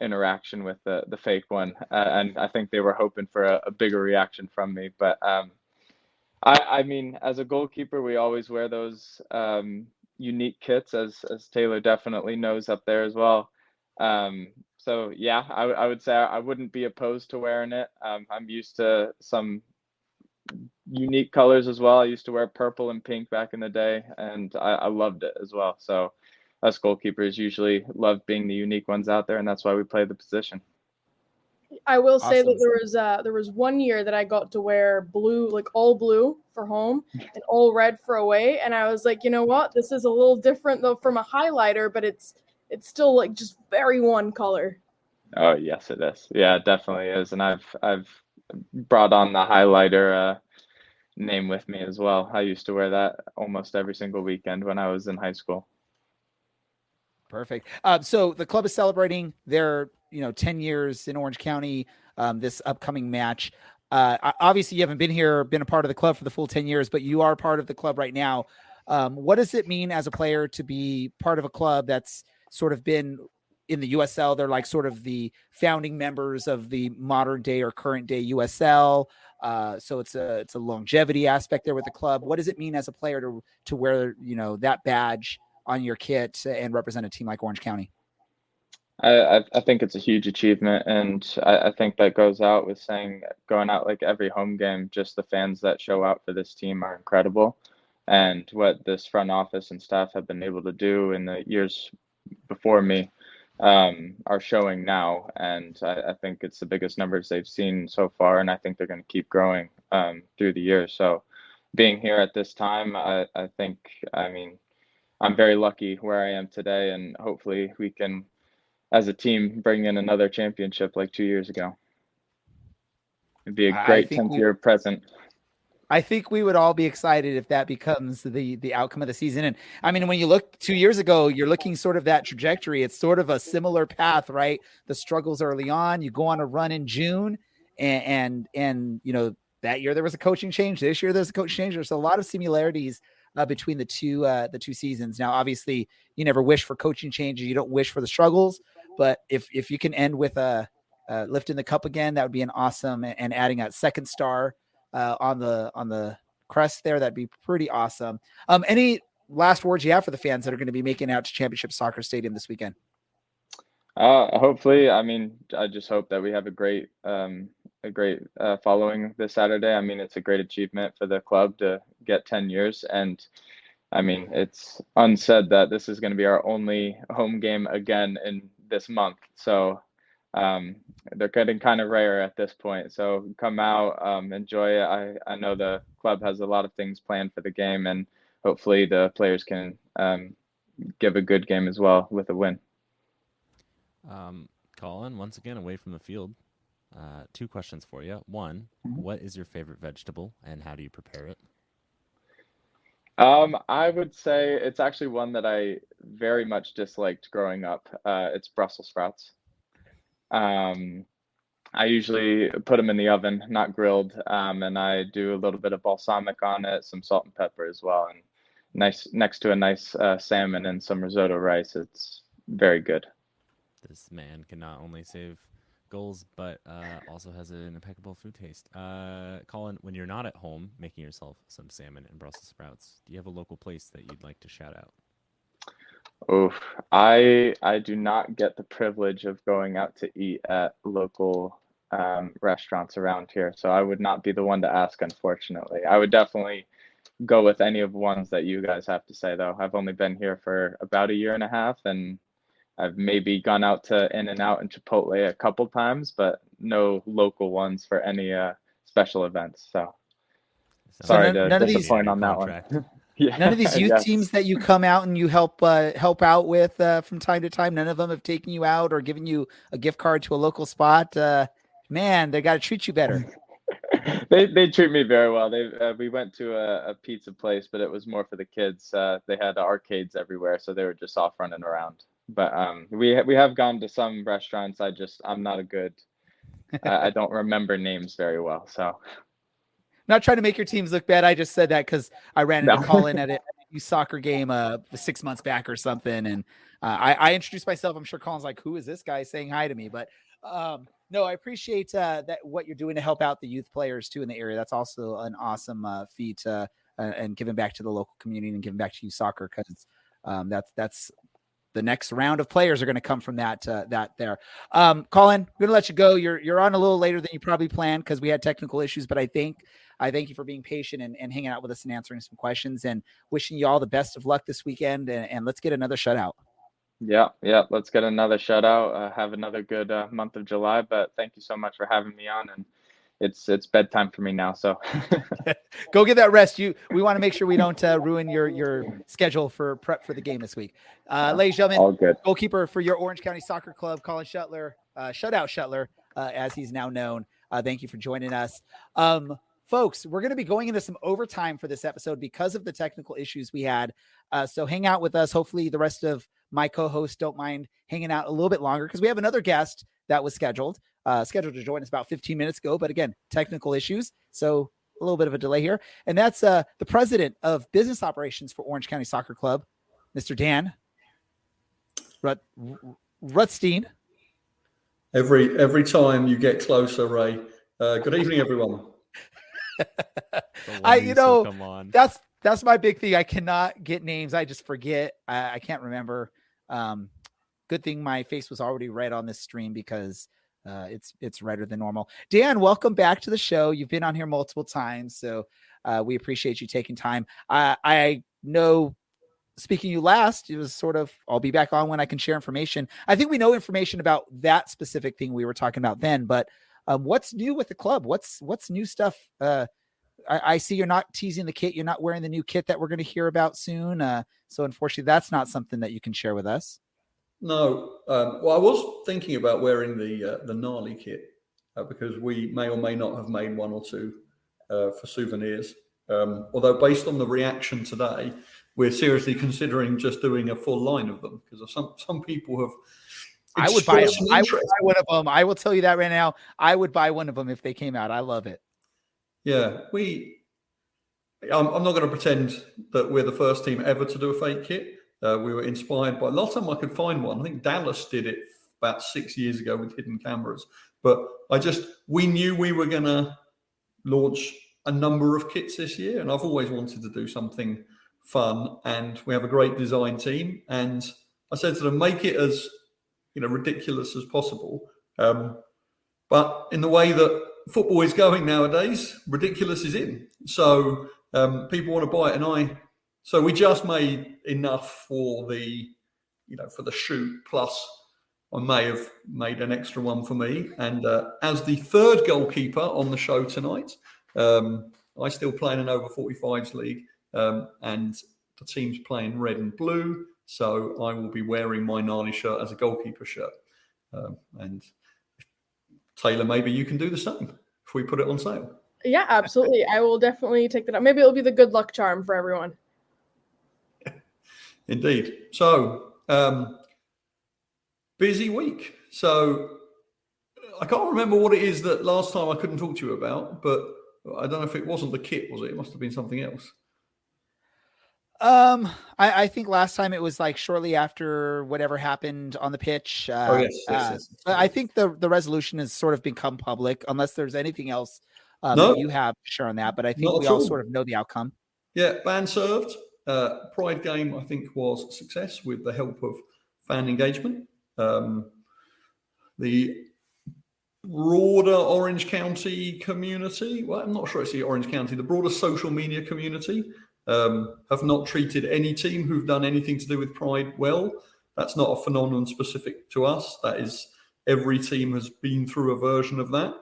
interaction with the fake one, and I think they were hoping for a bigger reaction from me. But I mean, as a goalkeeper, we always wear those unique kits, as Taylor definitely knows up there as well. So yeah, I would say I wouldn't be opposed to wearing it. I'm used to some unique colors as well. I used to wear purple and pink back in the day, and I loved it as well. So us goalkeepers usually love being the unique ones out there, and that's why we play the position. I will say that there was 1 year that I got to wear blue, like all blue for home and all red for away, and I was like, you know what, this is a little different though from a highlighter, but it's still like just very one color. Oh yes, it is. Yeah, it definitely is, and I've brought on the highlighter name with me as well. I used to wear that almost every single weekend when I was in high school. Perfect. So the club is celebrating their 10 years in Orange County this upcoming match. Obviously, you haven't been a part of the club for the full 10 years, but you are part of the club right now. What does it mean as a player to be part of a club that's sort of been in the USL? They're like sort of the founding members of the modern day or current day USL. So it's a longevity aspect there with the club. What does it mean as a player to wear, that badge on your kit and represent a team like Orange County? I think it's a huge achievement, and I think that goes out with saying, going out like every home game, just the fans that show out for this team are incredible. And what this front office and staff have been able to do in the years before me are showing now. And I think it's the biggest numbers they've seen so far, and I think they're going to keep growing through the year. So being here at this time, I think, I'm very lucky where I am today, and hopefully we can, as a team, bring in another championship like 2 years ago. It'd be a great 10th year present. I think we would all be excited if that becomes the outcome of the season. And I mean, when you look 2 years ago, you're looking sort of that trajectory. It's sort of a similar path, right? The struggles early on, you go on a run in June and that year there was a coaching change. This year there's a coaching change. There's a lot of similarities between the two seasons. Now, obviously you never wish for coaching changes. You don't wish for the struggles, but if you can end with lifting the cup again, that would be an awesome, and adding a second star on the crest there, that'd be pretty awesome. Any last words you have for the fans that are going to be making it out to Championship Soccer Stadium this weekend? Hopefully, I just hope that we have a great following this Saturday. It's a great achievement for the club to get 10 years. And it's unsaid that this is going to be our only home game again in this month. So they're getting kind of rare at this point. So come out, enjoy it. I know the club has a lot of things planned for the game, and hopefully the players can give a good game as well with a win. Colin, once again, away from the field. 2 questions for you. One, what is your favorite vegetable and how do you prepare it? I would say it's actually one that I very much disliked growing up. It's Brussels sprouts. I usually put them in the oven, not grilled, and I do a little bit of balsamic on it, some salt and pepper as well, and nice next to a nice salmon and some risotto rice. It's very good. This man can not only save goals, but also has an impeccable food taste. Colin, when you're not at home making yourself some salmon and Brussels sprouts, do you have a local place that you'd like to shout out? Oof. I do not get the privilege of going out to eat at local restaurants around here, so I would not be the one to ask, unfortunately. I would definitely go with any of the ones that you guys have to say, though. I've only been here for about a year and a half, and I've maybe gone out to In-N-Out and Chipotle a couple times, but no local ones for any special events. So sorry to disappoint on that one. Yeah, none of these youth yes. teams that you come out and you help out with from time to time, none of them have taken you out or given you a gift card to a local spot. Man, they got to treat you better. They treat me very well. We went to a pizza place, but it was more for the kids. They had arcades everywhere, so they were just off running around. But we have gone to some restaurants. I'm not a good. I don't remember names very well, so. Not trying to make your teams look bad. I just said that because I ran into Colin at a youth soccer game 6 months back or something, and I introduced myself. I'm sure Colin's like, "Who is this guy saying hi to me?" But no, I appreciate that what you're doing to help out the youth players too in the area. That's also an awesome feat and giving back to the local community and giving back to youth soccer because that's the next round of players are going to come from that there. Colin, we're going to let you go. You're on a little later than you probably planned because we had technical issues, but I thank you for being patient and hanging out with us and answering some questions and wishing you all the best of luck this weekend. And let's get another shutout. Yeah. Let's get another shutout. Have another good month of July. But thank you so much for having me on. And it's bedtime for me now. So go get that rest. We want to make sure we don't ruin your schedule for prep for the game this week. Ladies and gentlemen, all good. Goalkeeper for your Orange County Soccer Club, Colin Shutler, Shutout Shutler, as he's now known. Thank you for joining us. Folks, we're going to be going into some overtime for this episode because of the technical issues we had. So hang out with us. Hopefully the rest of my co-hosts don't mind hanging out a little bit longer because we have another guest that was scheduled to join us about 15 minutes ago. But again, technical issues. So a little bit of a delay here. And that's the president of business operations for Orange County Soccer Club, Mr. Dan Rutstein. Every time you get closer, Ray. Good evening, everyone. Come on. That's my big thing. I cannot get names. I just forget. I can't remember. Good thing my face was already red on this stream because it's redder than normal. Dan, welcome back to the show. You've been on here multiple times, so we appreciate you taking time. I know speaking you last, it was sort of, I'll be back on when I can share information. I think we know information about that specific thing we were talking about then, but what's new with the club? What's new stuff? I see you're not teasing the kit. You're not wearing the new kit that we're going to hear about soon. So unfortunately, that's not something that you can share with us. No. Well, I was thinking about wearing the gnarly kit because we may or may not have made one or two for souvenirs. Although based on the reaction today, we're seriously considering just doing a full line of them because some people have. I would buy one of them. I will tell you that right now. I would buy one of them if they came out. I love it. Yeah, I'm not going to pretend that we're the first team ever to do a fake kit. We were inspired by a lot of them. I could find one. I think Dallas did it about 6 years ago with hidden cameras. But we knew we were going to launch a number of kits this year, and I've always wanted to do something fun. And we have a great design team. And I said to them, make it as ridiculous as possible. But in the way that football is going nowadays, ridiculous is in. So people want to buy it, so we just made enough for the shoot. Plus, I may have made an extra one for me. And as the third goalkeeper on the show tonight, I still play in an over 45s league, and the team's playing red and blue. So I will be wearing my gnarly shirt as a goalkeeper shirt. And Taylor, maybe you can do the same if we put it on sale. Yeah, absolutely. I will definitely take that up. Maybe it'll be the good luck charm for everyone. Indeed. So, busy week. So, I can't remember what it is that last time I couldn't talk to you about, but I don't know if it wasn't the kit, was it? It must have been something else. I think last time it was like shortly after whatever happened on the pitch. Yes. I think the resolution has sort of become public, unless there's anything else No. that you have to share on that. But I think Not we at all all. sort of know the outcome. Yeah, ban served. Pride game, I think, was a success with the help of fan engagement. The broader Orange County community, well, I'm not sure it's the Orange County, the broader social media community have not treated any team who've done anything to do with Pride well. That's not a phenomenon specific to us. That is, every team has been through a version of that.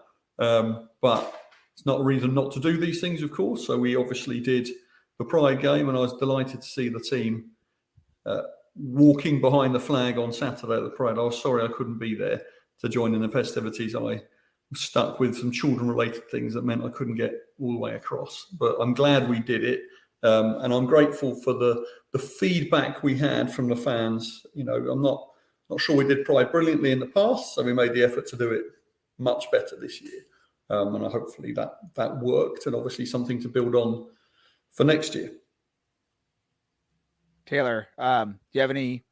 But it's not a reason not to do these things, of course. So we obviously did the Pride game, and I was delighted to see the team walking behind the flag on Saturday at the Pride. I was sorry I couldn't be there to join in the festivities. I was stuck with some children-related things that meant I couldn't get all the way across. But I'm glad we did it. And I'm grateful for the feedback we had from the fans. You know, I'm not sure we did Pride brilliantly in the past, so we made the effort to do it much better this year. And hopefully that worked, and obviously something to build on for next year. Taylor, do you have any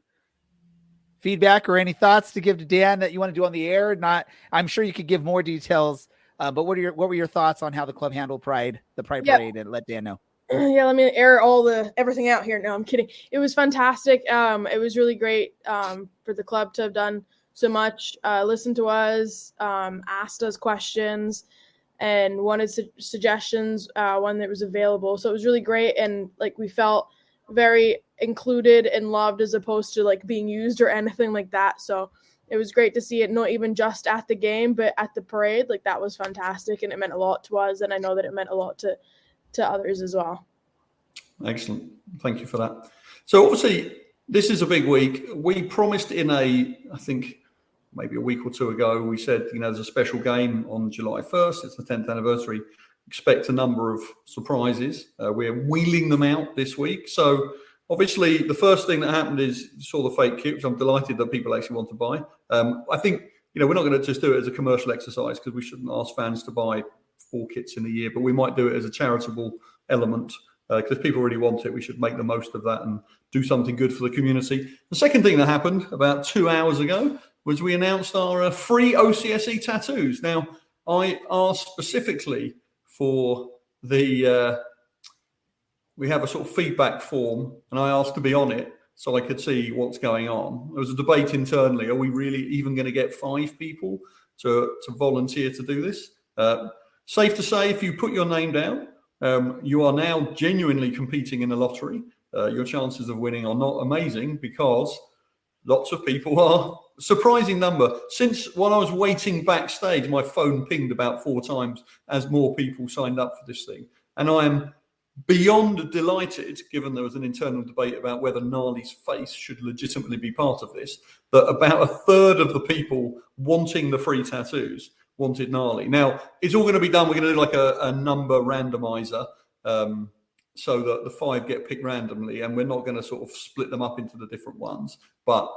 feedback or any thoughts to give to Dan that you want to do on the air? I'm sure you could give more details, but what were your thoughts on how the club handled the Pride Parade, and let Dan know? Yeah, let me air everything out here. No, I'm kidding. It was fantastic. It was really great for the club to have done so much, listened to us, asked us questions, and wanted suggestions when it was available. So it was really great, and like we felt very included and loved, as opposed to like being used or anything like that. So it was great to see it, not even just at the game, but at the parade. Like, that was fantastic, and it meant a lot to us, and I know that it meant a lot to others as well. Excellent. Thank you for that. So obviously this is a big week. We promised I think maybe a week or two ago, we said, there's a special game on July 1st. It's the 10th anniversary. Expect a number of surprises. We're wheeling them out this week. So obviously the first thing that happened is you saw the fake kit, which I'm delighted that people actually want to buy. I think, we're not going to just do it as a commercial exercise, because we shouldn't ask fans to buy 4 kits in a year, but we might do it as a charitable element, because if people really want it, we should make the most of that and do something good for the community. The second thing that happened about 2 hours ago was we announced our free OCSC tattoos. Now, I asked specifically for we have a sort of feedback form, and I asked to be on it so I could see what's going on. There was a debate internally. Are we really even going to get 5 people to volunteer to do this? Safe to say, if you put your name down, you are now genuinely competing in a lottery. Your chances of winning are not amazing, because lots of people are surprising number. Since while I was waiting backstage, my phone pinged about 4 times as more people signed up for this thing. And I am beyond delighted, given there was an internal debate about whether Gnarly's face should legitimately be part of this, that about a third of the people wanting the free tattoos wanted Gnarly. Now, it's all going to be done. We're going to do like a number randomizer, so that the 5 get picked randomly, and we're not going to sort of split them up into the different ones. But,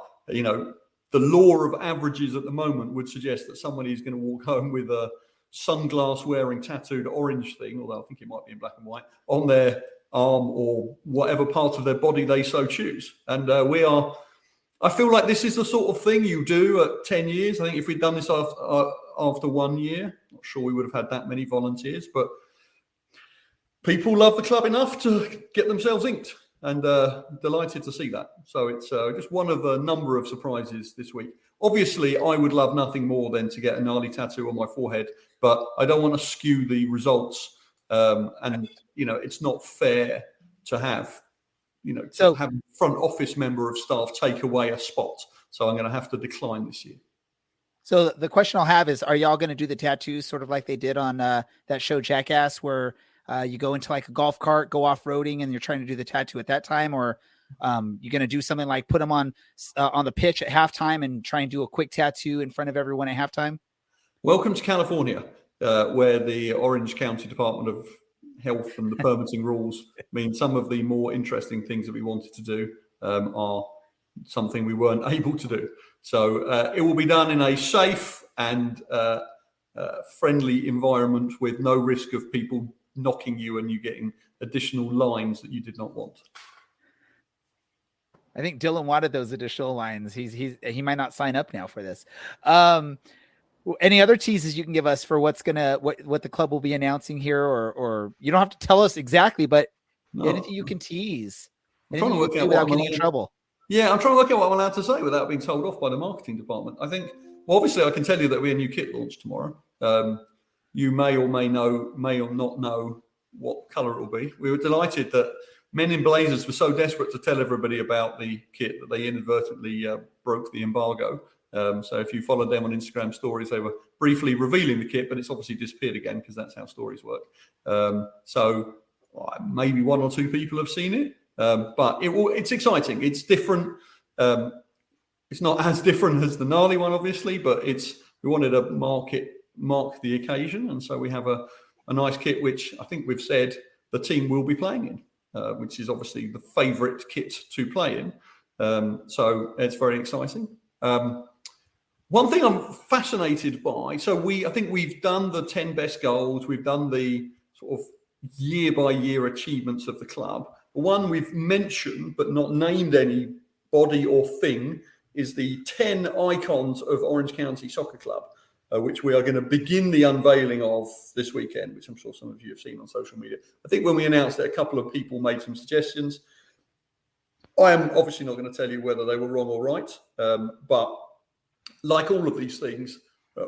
the law of averages at the moment would suggest that somebody's going to walk home with a sunglass wearing tattooed orange thing, although I think it might be in black and white, on their arm or whatever part of their body they so choose. And I feel like this is the sort of thing you do at 10 years. I think if we'd done this after 1 year, not sure we would have had that many volunteers, but people love the club enough to get themselves inked, and delighted to see that. So it's just one of a number of surprises this week. Obviously, I would love nothing more than to get a Gnarly tattoo on my forehead, but I don't want to skew the results. And it's not fair to have, have a front office member of staff take away a spot. So I'm going to have to decline this year. So the question I'll have is, are y'all going to do the tattoos sort of like they did on that show Jackass, where you go into like a golf cart, go off-roading, and you're trying to do the tattoo at that time? Or you're going to do something like put them on the pitch at halftime and try and do a quick tattoo in front of everyone at halftime? Welcome to California, where the Orange County Department of Health and the permitting rules mean some of the more interesting things that we wanted to do are something we weren't able to do. So it will be done in a safe and friendly environment with no risk of people knocking you and you getting additional lines that you did not want. I think Dylan wanted those additional lines. He might not sign up now for this. Any other teases you can give us for what the club will be announcing here, or you don't have to tell us exactly, but anything you can tease. I'm trying to work out without getting in trouble. Yeah, I'm trying to work out what I'm allowed to say without being told off by the marketing department. I think, well, obviously I can tell you that we have a new kit launch tomorrow. You may or not know what colour it will be. We were delighted that Men in Blazers were so desperate to tell everybody about the kit that they inadvertently broke the embargo. So if you followed them on Instagram stories, they were briefly revealing the kit, but it's obviously disappeared again because that's how stories work. So maybe one or two people have seen it, but it's exciting. It's different. It's not as different as the gnarly one, obviously, but we wanted to mark the occasion, and so we have a nice kit, which I think we've said the team will be playing in. Which is obviously the favourite kit to play in. So it's very exciting. One thing I'm fascinated by, I think we've done the 10 best goals, we've done the sort of year-by-year achievements of the club. One we've mentioned but not named any body or thing is the 10 icons of Orange County Soccer Club, which we are going to begin the unveiling of this weekend, which I'm sure some of you have seen on social media. I think when we announced it, a couple of people made some suggestions. I am obviously not going to tell you whether they were wrong or right, but like all of these things, there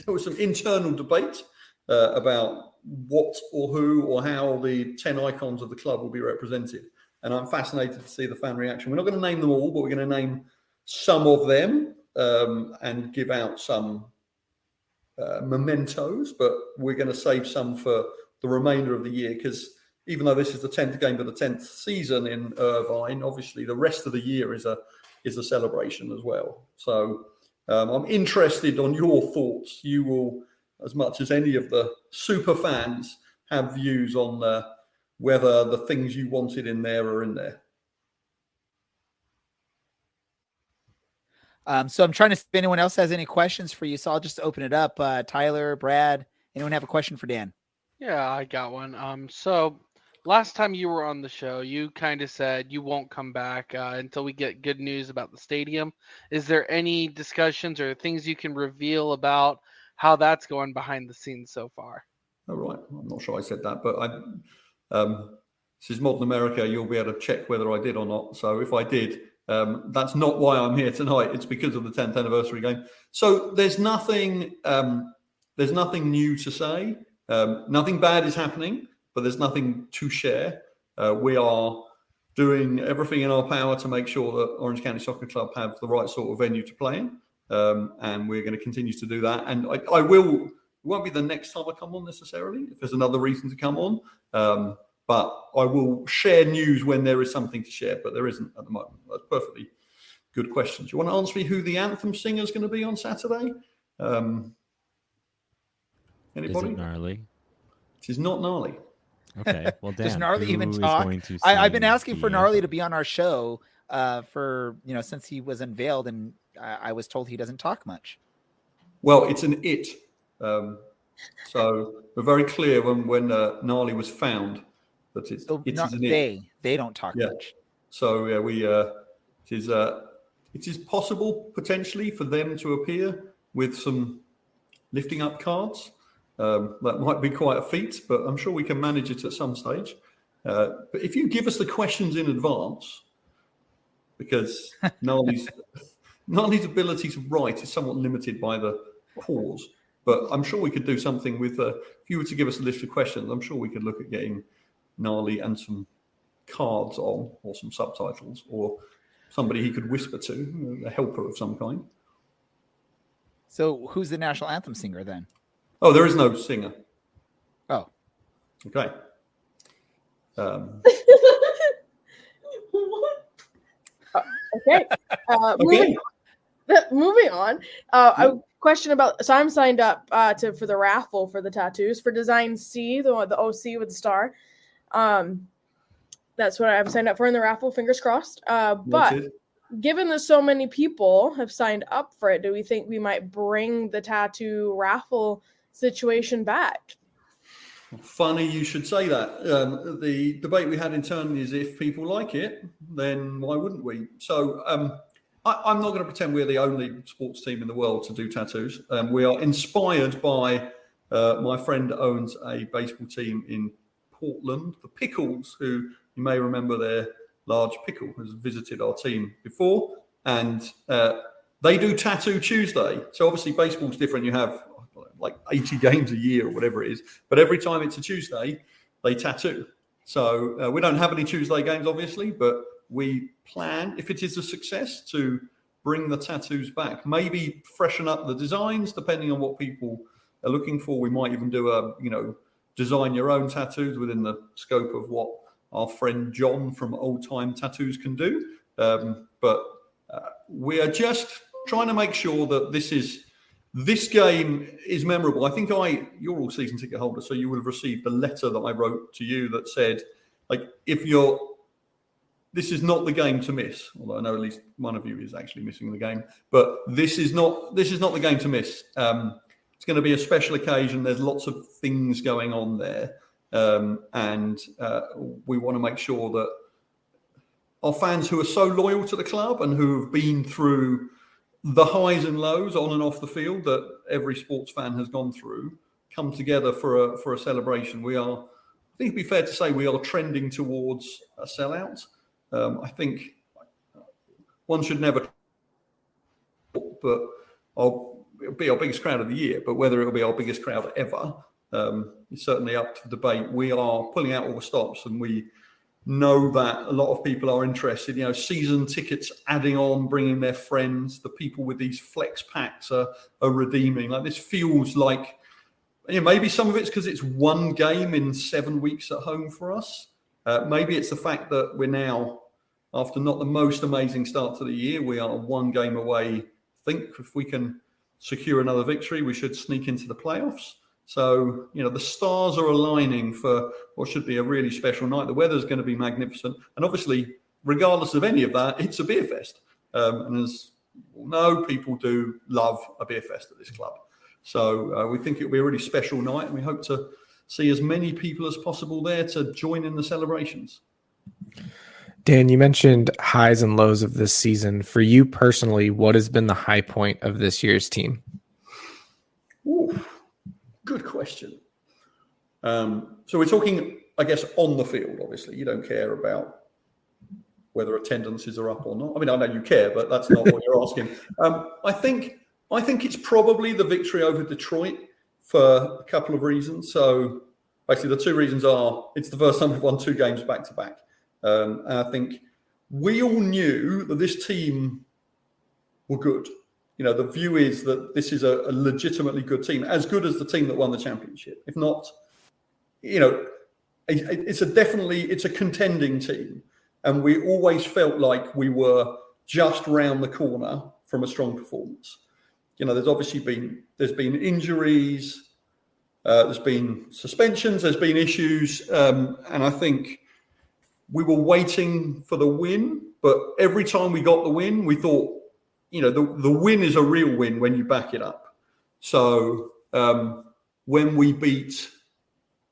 was some internal debate about what or who or how the 10 icons of the club will be represented. And I'm fascinated to see the fan reaction. We're not going to name them all, but we're going to name some of them and give out some mementos, but we're going to save some for the remainder of the year, because even though this is the 10th game of the 10th season in Irvine, obviously the rest of the year is a celebration as well. So I'm interested on your thoughts. You will, as much as any of the super fans, have views on whether the things you wanted in there are in there. So I'm trying to see if anyone else has any questions for you. So I'll just open it up. Tyler, Brad, anyone have a question for Dan? Yeah, I got one. So last time you were on the show, you kind of said you won't come back until we get good news about the stadium. Is there any discussions or things you can reveal about how that's going behind the scenes so far? Oh, right. I'm not sure I said that, but this is modern America. You'll be able to check whether I did or not. So if I did, that's not why I'm here tonight. It's because of the 10th anniversary game. So there's nothing new to say. Nothing bad is happening, but there's nothing to share. We are doing everything in our power to make sure that Orange County Soccer Club have the right sort of venue to play in. And we're going to continue to do that. And it won't be the next time I come on necessarily, if there's another reason to come on. But I will share news when there is something to share, but there isn't at the moment. That's perfectly good question. Do you want to answer me who the anthem singer is going to be on Saturday? Anybody? Is it gnarly? It is not gnarly. Okay. Well, Dan, does Gnarly even talk? I've been asking for Gnarly to be on our show for since he was unveiled, and I was told he doesn't talk much. Well, it's an it. So we're very clear when Gnarly was found that it is an it. They don't talk much. So it is possible potentially for them to appear with some lifting up cards. That might be quite a feat, but I'm sure we can manage it at some stage. But if you give us the questions in advance, because Gnarly's ability to write is somewhat limited by the pause, but I'm sure we could do something with, if you were to give us a list of questions, I'm sure we could look at getting Gnarly and some cards on, or some subtitles, or somebody he could whisper to, a helper of some kind. So who's the national anthem singer then? Oh, there is no singer. Oh. Okay. Okay. Moving on. A question about. So I'm signed up for the raffle for the tattoos for Design C, the OC with the star. That's what I'm signed up for in the raffle. Fingers crossed. But Noted. given that so many people have signed up for it, do we think we might bring the tattoo raffle situation back? Funny you should say that. The debate we had internally is if people like it, then why wouldn't we? So I'm not going to pretend we're the only sports team in the world to do tattoos. We are inspired by my friend owns a baseball team in Portland, the Pickles, who you may remember their large pickle has visited our team before. And they do Tattoo Tuesday. So obviously baseball's different. You have like 80 games a year or whatever it is. But every time it's a Tuesday, they tattoo. So we don't have any Tuesday games, obviously, but we plan, if it is a success, to bring the tattoos back. Maybe freshen up the designs, depending on what people are looking for. We might even do design your own tattoos within the scope of what our friend John from Old Time Tattoos can do. But we are just trying to make sure that this game is memorable. I think you're all season ticket holders, so you will have received the letter that I wrote to you that said, like, this is not the game to miss. Although I know at least one of you is actually missing the game, but this is not the game to miss. It's going to be a special occasion. There's lots of things going on there, and we want to make sure that our fans who are so loyal to the club and who have been through the highs and lows on and off the field that every sports fan has gone through come together for a celebration. I think it'd be fair to say we are trending towards a sellout. I think one should never, but it'll be our biggest crowd of the year. But whether it'll be our biggest crowd ever is certainly up to debate. We are pulling out all the stops, and we know that a lot of people are interested. Season tickets adding on, bringing their friends. The people with these flex packs are redeeming. Like, this feels like, maybe some of it's because it's one game in 7 weeks at home for us. Maybe it's the fact that we're now, after not the most amazing start to the year, we are one game away. I think if we can secure another victory, we should sneak into the playoffs. So, the stars are aligning for what should be a really special night. The weather's going to be magnificent. And obviously, regardless of any of that, it's a beer fest. And as you all know, people do love a beer fest at this club. So we think it'll be a really special night, and we hope to see as many people as possible there to join in the celebrations. Dan, you mentioned highs and lows of this season. For you personally, what has been the high point of this year's team? Ooh, good question. So we're talking, I guess, on the field. Obviously, you don't care about whether attendances are up or not. I mean, I know you care, but that's not what you're asking. I think it's probably the victory over Detroit for a couple of reasons. So basically, the two reasons are it's the first time we've won 2 games back to back. And I think we all knew that this team were good. The view is that this is a legitimately good team, as good as the team that won the championship. If not, it's a contending team. And we always felt like we were just round the corner from a strong performance. There's obviously been injuries, there's been suspensions, there's been issues, and I think we were waiting for the win. But every time we got the win, we thought, the win is a real win when you back it up. So when we beat,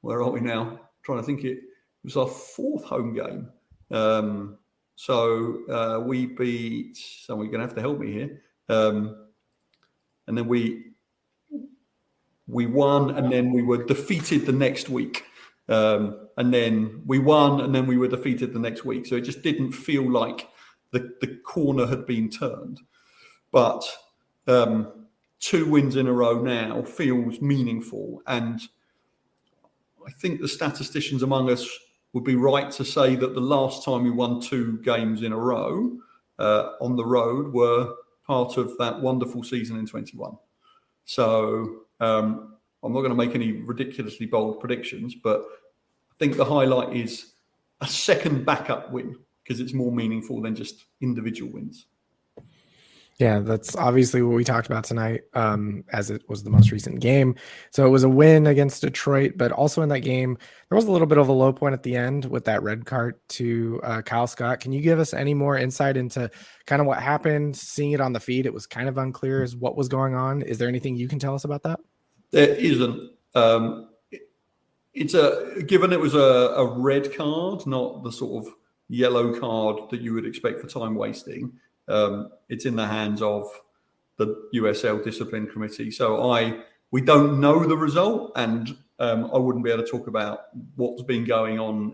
where are we now? I'm trying to think, it was our 4th home game. So we beat, someone you're going to have to help me here. And then we won, and then we were defeated the next week. And then we won, and then we were defeated the next week. So it just didn't feel like the corner had been turned. But 2 wins in a row now feels meaningful. And I think the statisticians among us would be right to say that the last time we won 2 games in a row on the road were part of that wonderful season in 21. So I'm not going to make any ridiculously bold predictions, but I think the highlight is a second backup win, because it's more meaningful than just individual wins. Yeah, that's obviously what we talked about tonight, as it was the most recent game. So it was a win against Detroit, but also in that game, there was a little bit of a low point at the end with that red card to Kyle Scott. Can you give us any more insight into kind of what happened? Seeing it on the feed, it was kind of unclear as what was going on. Is there anything you can tell us about that? There isn't. It's given it was a red card, not the sort of yellow card that you would expect for time wasting. It's in the hands of the USL Discipline Committee. So we don't know the result, and I wouldn't be able to talk about what's been going on,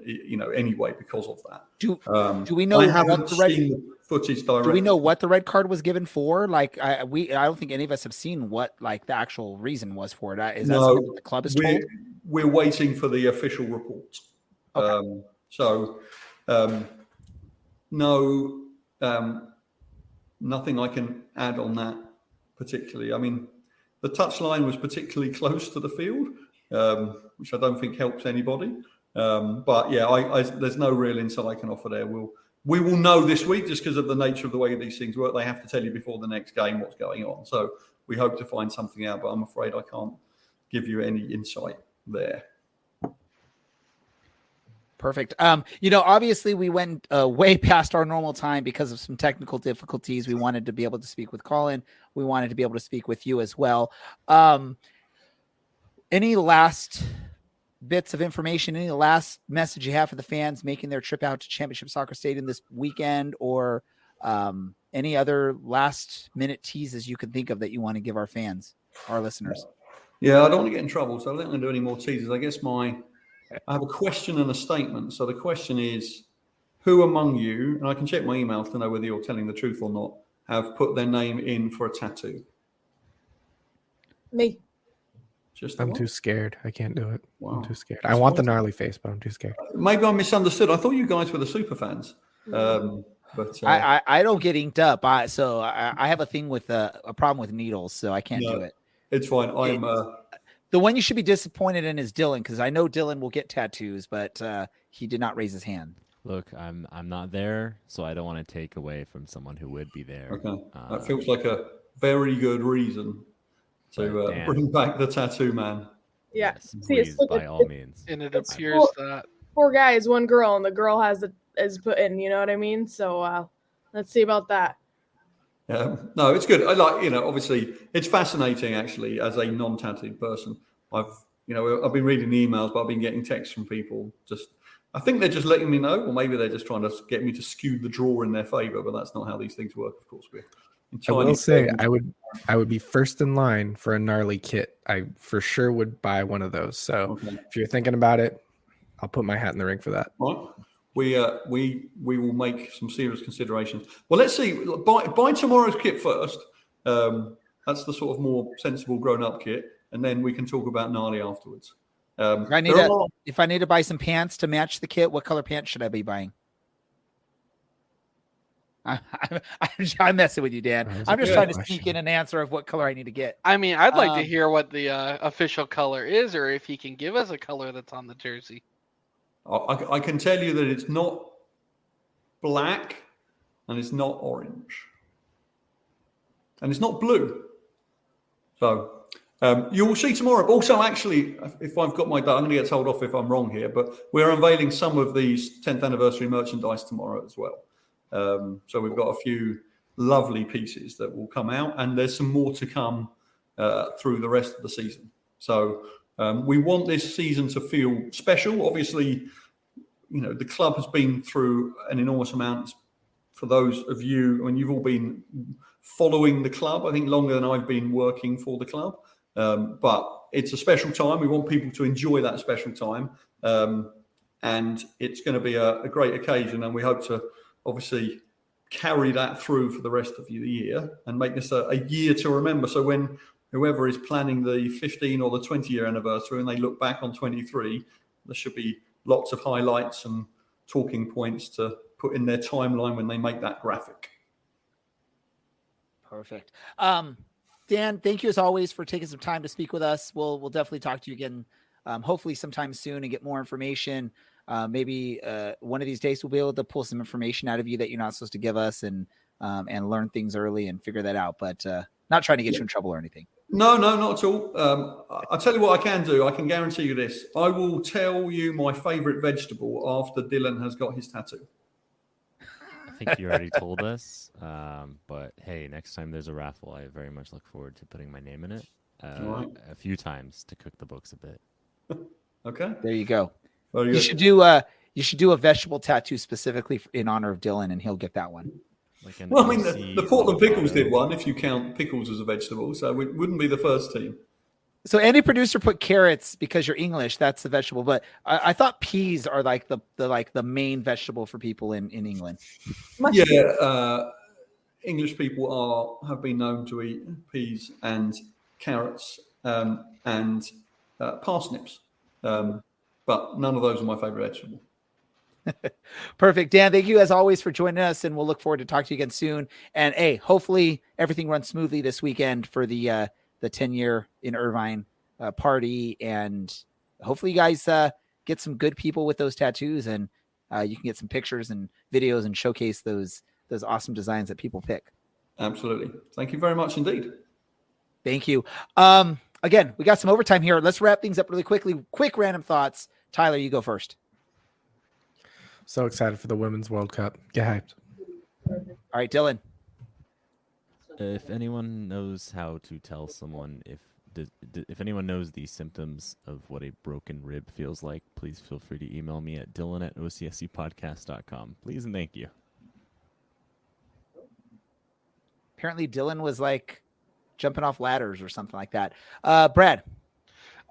anyway because of that. Do we know? I haven't seen the footage directly. Do we know what the red card was given for? Like, I don't think any of us have seen what like the actual reason was for it. Is that something that the club is told? We're waiting for the official report. Okay. Nothing I can add on that particularly. I mean, the touchline was particularly close to the field, which I don't think helps anybody. But yeah, there's no real insight I can offer there. We will know this week just because of the nature of the way these things work. They have to tell you before the next game what's going on. So we hope to find something out, but I'm afraid I can't give you any insight there. Perfect. Obviously we went way past our normal time because of some technical difficulties. We wanted to be able to speak with Colin. We wanted to be able to speak with you as well. Any last bits of information, any last message you have for the fans making their trip out to Championship Soccer Stadium this weekend, or any other last minute teases you can think of that you want to give our fans, our listeners? Yeah, I don't want to get in trouble, so I don't want to do any more teasers. I guess I have a question and a statement. So the question is, who among you, and I can check my email to know whether you're telling the truth or not, have put their name in for a tattoo? Me. I'm too scared. I can't do it. Wow. I'm too scared. I want the gnarly face, but I'm too scared. Maybe I misunderstood. I thought you guys were the super fans. But I don't get inked up. I have a thing with a problem with needles, so I can't do it. It's fine. The one you should be disappointed in is Dylan, because I know Dylan will get tattoos, but he did not raise his hand. Look, I'm not there, so I don't want to take away from someone who would be there. Okay, that feels like a very good reason to bring back the tattoo man. Yeah, yes, please, by all means. And it appears that 4 guys, 1 girl, and the girl is put in. You know what I mean? So let's see about that. Yeah, no, it's good. I like, obviously it's fascinating actually as a non-tattooed person. I've been reading the emails, but I've been getting texts from people. I think they're just letting me know, or maybe they're just trying to get me to skew the draw in their favor, but that's not how these things work, of course. I will say I would be first in line for a gnarly kit. I for sure would buy one of those. So if you're thinking about it, I'll put my hat in the ring for that. All right. We will make some serious considerations. Well, let's see. Buy tomorrow's kit first. That's the sort of more sensible grown-up kit, and then we can talk about gnarly afterwards. If I need to buy some pants to match the kit, what color pants should I be buying? I'm messing with you, Dan. I'm just trying to sneak in an answer of what color I need to get. I mean, I'd like to hear what the official color is, or if he can give us a color that's on the jersey. I can tell you that it's not black and it's not orange and it's not blue. So you will see tomorrow. Also, actually, if I've got my I'm going to get told off if I'm wrong here, but we're unveiling some of these 10th anniversary merchandise tomorrow as well. So we've got a few lovely pieces that will come out, and there's some more to come through the rest of the season. So we want this season to feel special. Obviously, the club has been through an enormous amount. For those of you, you've all been following the club, I think longer than I've been working for the club. But it's a special time. We want people to enjoy that special time. And it's going to be a great occasion. And we hope to obviously carry that through for the rest of the year and make this a year to remember. So when whoever is planning the 15 or the 20-year anniversary and they look back on 23, there should be lots of highlights and talking points to put in their timeline when they make that graphic. Perfect. Dan, thank you as always for taking some time to speak with us. We'll definitely talk to you again, hopefully sometime soon, and get more information. Maybe one of these days we'll be able to pull some information out of you that you're not supposed to give us, and and learn things early and figure that out. But not trying to get you in trouble or anything. No, not at all. I'll tell you what I can do. I can guarantee you this. I will tell you my favourite vegetable after Dylan has got his tattoo. I think you already told us. But hey, next time there's a raffle, I very much look forward to putting my name in it Right. a few times to cook the books a bit. Okay. There you go. Very You good. should do a vegetable tattoo specifically in honor of Dylan, and he'll get that one. Like an Well, I mean, OC the Portland Pickles avocado. did one, if you count pickles as a vegetable, so it wouldn't be the first team. So any producer put carrots because you're English. That's the vegetable, but I thought peas are like the main vegetable for people in England. Yeah, English people have been known to eat peas and carrots and parsnips, but none of those are my favourite vegetable. Perfect. Dan, thank you as always for joining us, and we'll look forward to talking to you again soon. And hey, hopefully everything runs smoothly this weekend for the 10-year in Irvine party, and hopefully you guys get some good people with those tattoos, and you can get some pictures and videos and showcase those awesome designs that people pick. Absolutely. Thank you very much indeed. Thank you. Again, we got some overtime here. Let's wrap things up really quickly. Quick random thoughts. Tyler, you go first. So excited for the Women's World Cup. Get hyped. All right, Dylan. If anyone knows how to tell someone if anyone knows the symptoms of what a broken rib feels like, please feel free to email me at dylan@ocscpodcast.com. Please and thank you. Apparently Dylan was like jumping off ladders or something like that. Brad.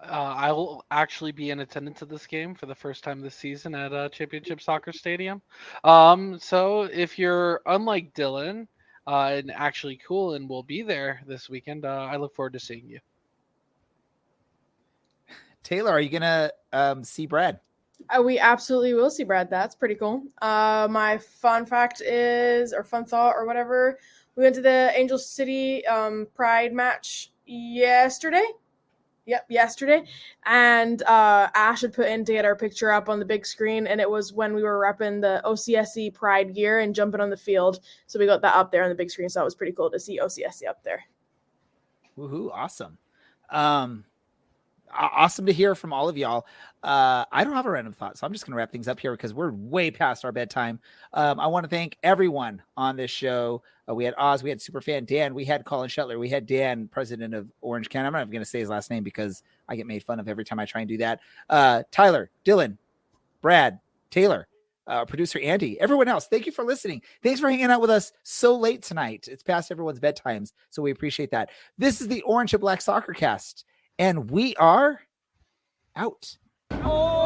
I will actually be in attendance at this game for the first time this season at Championship Soccer Stadium. So if you're unlike Dylan and actually cool and will be there this weekend, I look forward to seeing you. Taylor, are you going to see Brad? We absolutely will see Brad. That's pretty cool. My fun fact is, or fun thought or whatever, we went to the Angel City Pride match yesterday. Yep, yesterday. And Ash had put in to get our picture up on the big screen, and it was when we were repping the OCSC Pride gear and jumping on the field. So we got that up there on the big screen, so that was pretty cool to see OCSC up there. Woohoo, awesome. Awesome to hear from all of y'all. I don't have a random thought, so I'm just going to wrap things up here because we're way past our bedtime. I want to thank everyone on this show. We had Oz, we had Superfan Dan, we had Colin Shutler, we had Dan, president of Orange County. I'm not even going to say his last name because I get made fun of every time I try and do that. Tyler, Dylan, Brad, Taylor, producer Andy, everyone else, thank you for listening. Thanks for hanging out with us so late tonight. It's past everyone's bedtimes, so we appreciate that. This is the Orange and Black Soccer Cast, and we are out. Oh!